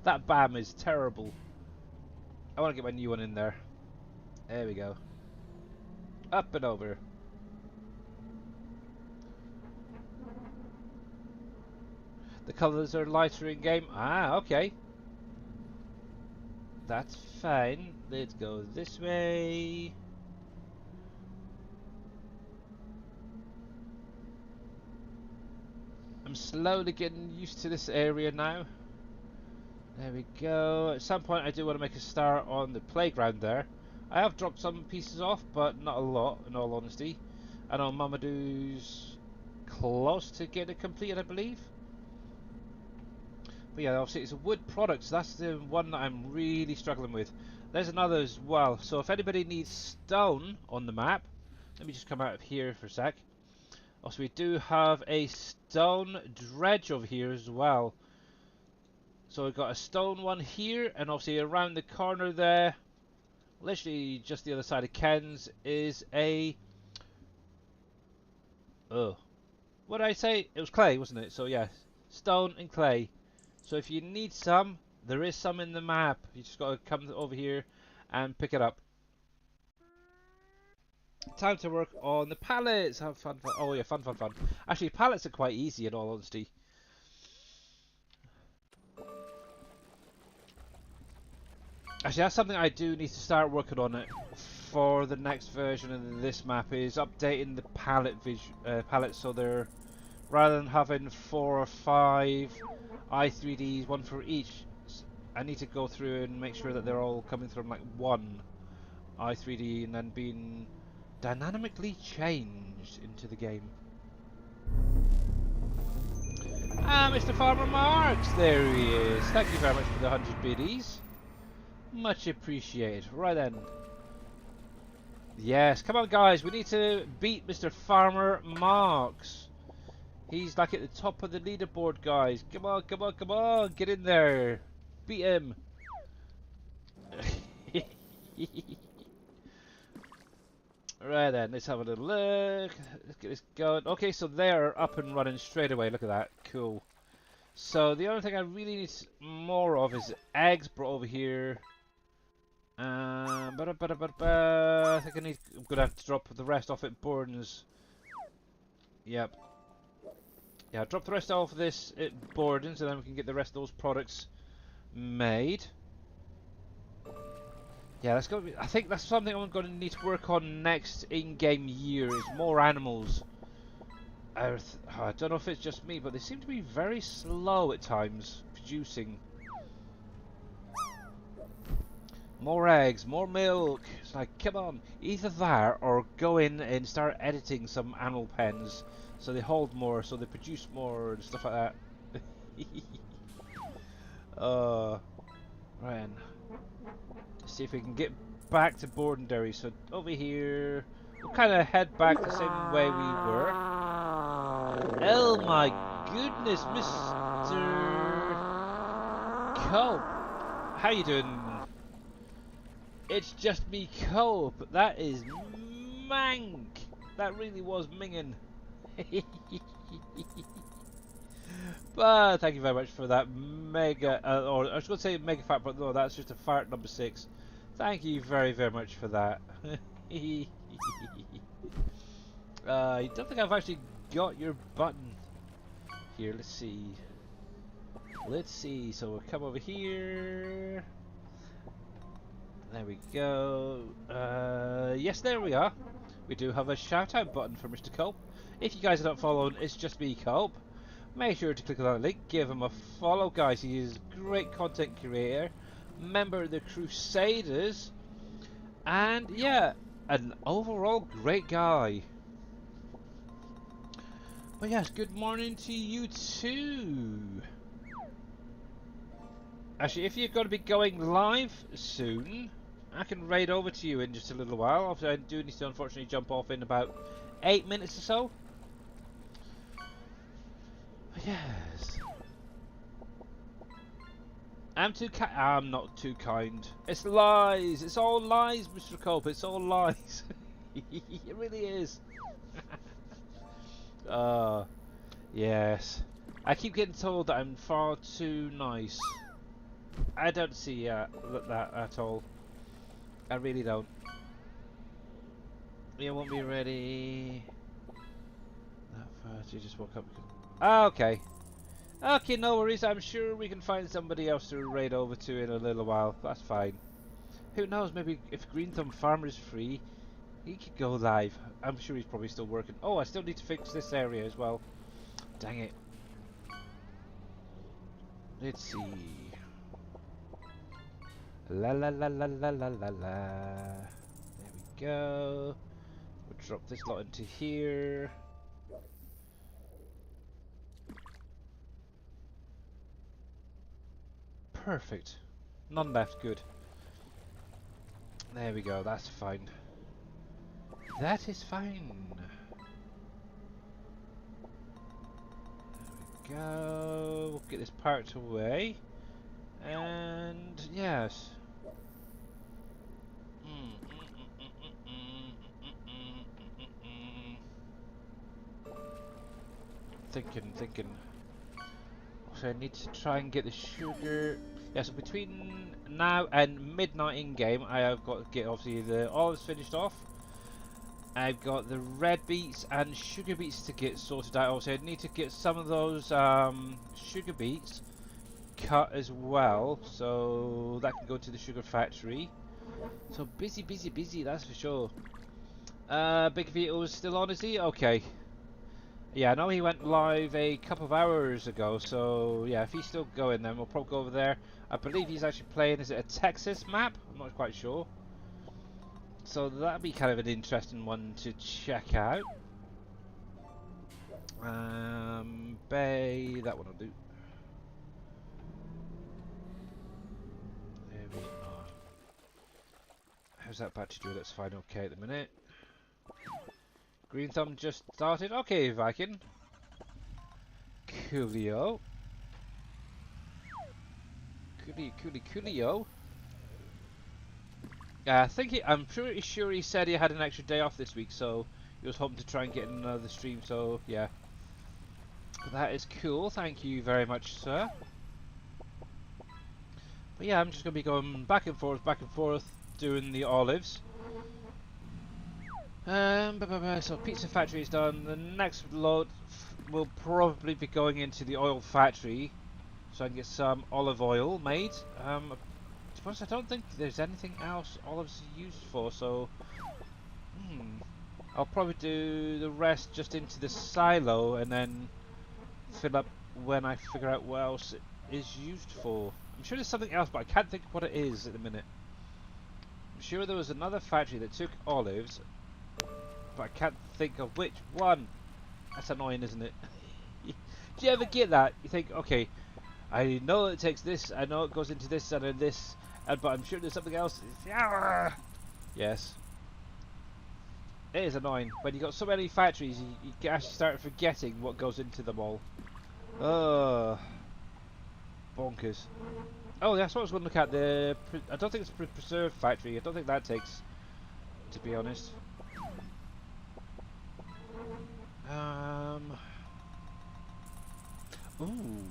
That BAM is terrible. I want to get my new one in there. There we go. Up and over. The colours are lighter in game. Ah, okay. That's fine. Let's go this way. I'm slowly getting used to this area now. There we go. At some point I do want to make a start on the playground there. I have dropped some pieces off, but not a lot, in all honesty. I know Mamadou's close to getting it completed, I believe. But yeah, obviously it's a wood product, so that's the one that I'm really struggling with. There's another as well. So if anybody needs stone on the map, let me just come out of here for a sec. Also, we do have a stone dredge over here as well. So we've got a stone one here, and obviously around the corner there, literally just the other side of Ken's, is a... Oh. What did I say? It was clay, wasn't it? So yeah, stone and clay. So if you need some, there is some in the map. You just got to come over here and pick it up. Time to work on the pallets. Have fun, fun. Oh yeah, fun, fun, fun. Actually, pallets are quite easy in all honesty. Actually, that's something I do need to start working on it for the next version of this map, is updating the pallets so they're, rather than having 4 or 5 i3Ds, one for each, I need to go through and make sure that they're all coming from like one i3D and then being dynamically changed into the game. Ah, Mr. Farmer Marks, there he is. Thank you very much for the 100 biddies. Much appreciated. Right then. Yes, come on guys, we need to beat Mr. Farmer Marks. He's like at the top of the leaderboard, guys. Come on, come on, come on, get in there. Beat him. Right then, let's have a little look. Let's get this going. Okay, so they're up and running straight away. Look at that. Cool. So the only thing I really need more of is eggs brought over here. I think I'm gonna have to drop the rest off at Borden's. Yep. Yeah, drop the rest off this at Borden's, and then we can get the rest of those products made. Yeah, that's gonna be. I think that's something I'm going to need to work on next in-game year. Is more animals. I don't know if it's just me, but they seem to be very slow at times producing. More eggs, more milk. It's like, come on, either that or go in and start editing some animal pens so they hold more, so they produce more and stuff like that. Right then. Let's see if we can get back to Bordenderry. So over here, we'll kind of head back the same way we were. Oh my goodness, Mr. Cope. How you doing? It's just me, Cope. That is mank. That really was minging. But thank you very much for that mega, or I was going to say mega fart, but no, that's just a fart number 6. Thank you very, very much for that. I don't think I've actually got your button. Here, let's see. Let's see, so we'll come over here. There we go. Yes, there we are. We do have a shout out button for Mr. Culp. If you guys are not following, it's just me, Culp. Make sure to click on that link, give him a follow, guys. He is a great content creator, member of the Crusaders, and yeah, an overall great guy. But yes, good morning to you too. Actually, if you're going to be going live soon, I can raid over to you in just a little while. Obviously, I do need to unfortunately jump off in about 8 minutes or so. But yes. I'm not too kind. It's lies. It's all lies, Mr. Cope. It's all lies. It really is. Yes. I keep getting told that I'm far too nice. I don't see that at all. I really don't. You won't be ready. That fast. You just woke up. Okay. Okay, no worries. I'm sure we can find somebody else to raid over to in a little while. That's fine. Who knows? Maybe if Green Thumb Farmer is free, he could go live. I'm sure he's probably still working. Oh, I still need to fix this area as well. Dang it. Let's see. La la la la la la la la. There we go. We'll drop this lot into here. Perfect. None left. Good. There we go. That's fine. That is fine. There we go. We'll get this parked away. And yes. Thinking. So I need to try and get the sugar. Yeah, so between now and midnight in game, I have got to get obviously the olives finished off. I've got the red beets and sugar beets to get sorted out. Also, I need to get some of those sugar beets cut as well, so that can go to the sugar factory. So busy, that's for sure. Big Vito is still on, is he? Okay. Yeah, I know he went live a couple of hours ago, so yeah, if he's still going then we'll probably go over there. I believe he's actually playing, is it a Texas map? I'm not quite sure. So that'd be kind of an interesting one to check out. Bay, that one will do. There we are. how's that battery doing? That's fine, okay at the minute. Green thumb just started. Okay, Viking. Coolio. Coolio. I'm pretty sure he said he had an extra day off this week, so he was hoping to try and get another stream, so yeah. But that is cool, thank you very much, sir. But yeah, I'm just going to be going back and forth, doing the olives. So pizza factory is done. The next load will probably be going into the oil factory, so I can get some olive oil made. To be honest, I don't think there's anything else olives are used for, so I'll probably do the rest just into the silo and then fill up when I figure out what else it is used for. I'm sure there's something else, but I can't think of what it is at the minute. I'm sure there was another factory that took olives, but I can't think of which one. That's annoying, isn't it? Do you ever get that? You think, okay, I know it takes this, I know it goes into this and then this, but I'm sure there's something else. Yes. It is annoying. When you've got so many factories, you actually start forgetting what goes into them all. Bonkers. Oh, that's what I was going to look at. I don't think it's a preserve factory. I don't think that takes, to be honest. Ooh,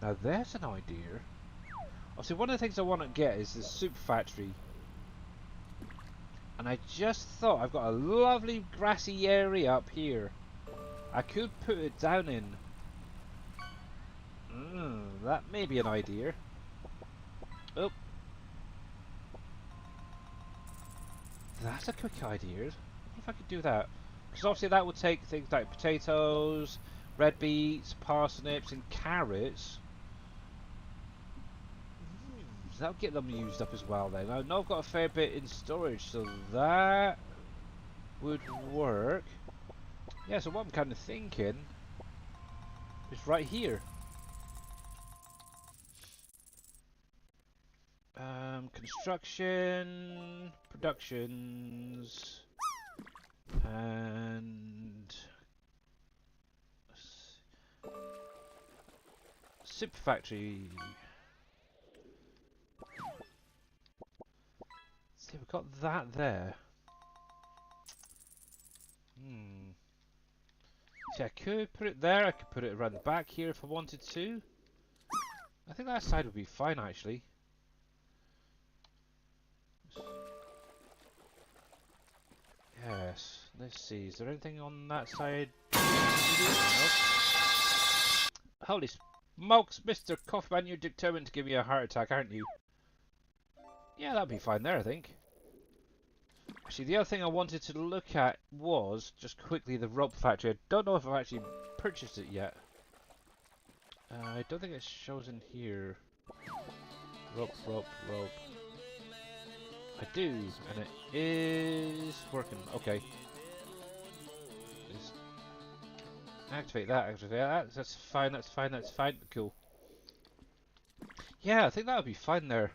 now there's an idea. Oh, see, one of the things I want to get is the soup factory. And I just thought I've got a lovely grassy area up here. I could put it down in. That may be an idea. Oh. That's a quick idea. I wonder if I could do that. Because obviously that would take things like potatoes, red beets, parsnips and carrots. That'll get them used up as well then. I know I've got a fair bit in storage, so that would work. Yeah, so what I'm kind of thinking is right here. Construction, productions, and soup factory. See, we've got that there. See, I could put it there. I could put it around the back here if I wanted to. I think that side would be fine, actually. Yes. Let's see. Is there anything on that side? Holy smokes, Mr. Coffman, you're determined to give me a heart attack, aren't you? Yeah, that'd be fine there, I think. Actually, the other thing I wanted to look at was, just quickly, the rope factory. I don't know if I've actually purchased it yet. I don't think it shows in here. Rope. I do, and it is working. Okay. Just activate that. That's fine. Cool. Yeah, I think that would be fine there.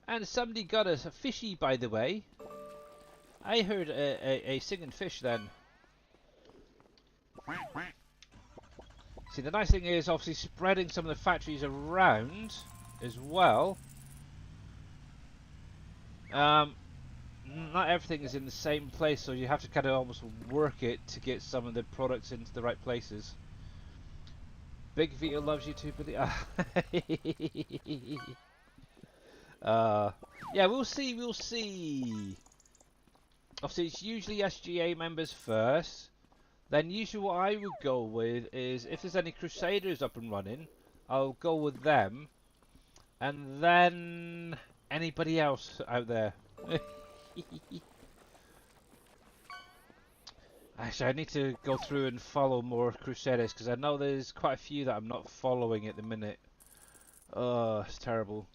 And somebody got us a fishy, by the way. I heard a singing fish then. See, the nice thing is obviously spreading some of the factories around as well. Not everything is in the same place, so you have to kind of almost work it to get some of the products into the right places. Big Vito loves you too, Billy. Yeah, we'll see. Obviously, it's usually SGA members first. Then usually what I would go with is, if there's any Crusaders up and running, I'll go with them. And then anybody else out there. Actually, I need to go through and follow more Crusaders, because I know there's quite a few that I'm not following at the minute. Oh, it's terrible.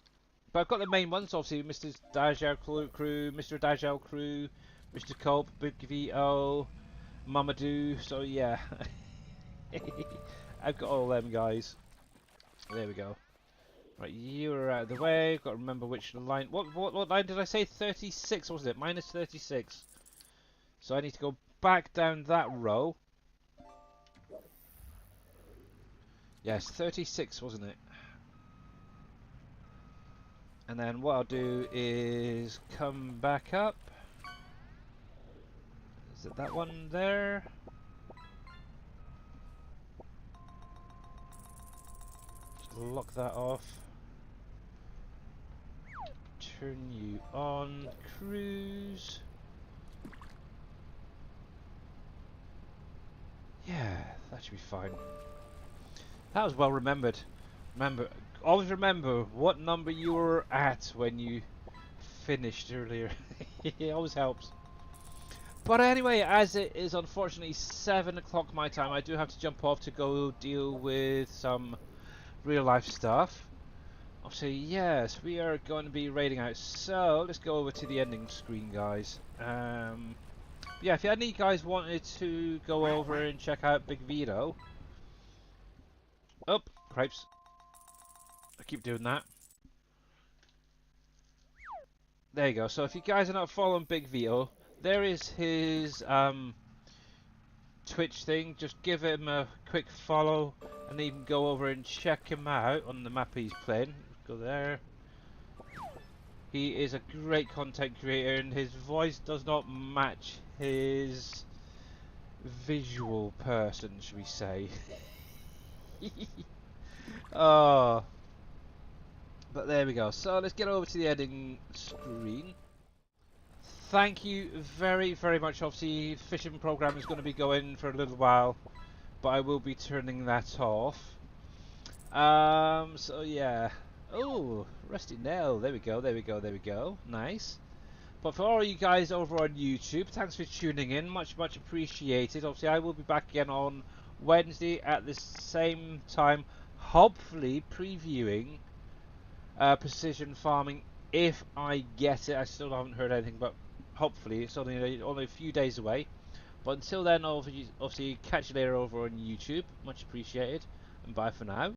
But I've got the main ones, obviously, Mr. Dajal Crew, Mr. Dajal Crew, Mr. Culp, Big Vito, Mamadou, so yeah. I've got all them guys. There we go. Right, you are out of the way. Got to remember which line. What line did I say? 36, wasn't it? Minus 36. So I need to go back down that row. Yes, 36, wasn't it? And then what I'll do is come back up. Is it that one there? Just lock that off. Turn you on. Cruise. Yeah, that should be fine. That was well remembered. Always remember what number you were at when you finished earlier. It always helps. But anyway, as it is unfortunately 7 o'clock my time, I do have to jump off to go deal with some real life stuff. Obviously, yes, we are going to be raiding out. So let's go over to the ending screen, guys. Yeah, if any guys wanted to go over and check out Big Vito. Oh, cripes. I keep doing that. There you go. So if you guys are not following Big Vito, there is his Twitch thing. Just give him a quick follow and even go over and check him out on the map he's playing. Go there. He is a great content creator and his voice does not match his visual person, should we say. Oh. But there we go. So let's get over to the ending screen. Thank you very, very much. Obviously, fishing program is going to be going for a little while, but I will be turning that off. So yeah. Oh, rusty nail. There we go. There we go. There we go. Nice. But for all you guys over on YouTube, thanks for tuning in. Much, much appreciated. Obviously, I will be back again on Wednesday at the same time, hopefully previewing precision farming if I get it. I still haven't heard anything, but hopefully it's only a few days away. But until then, obviously catch you later over on YouTube. Much appreciated, and bye for now.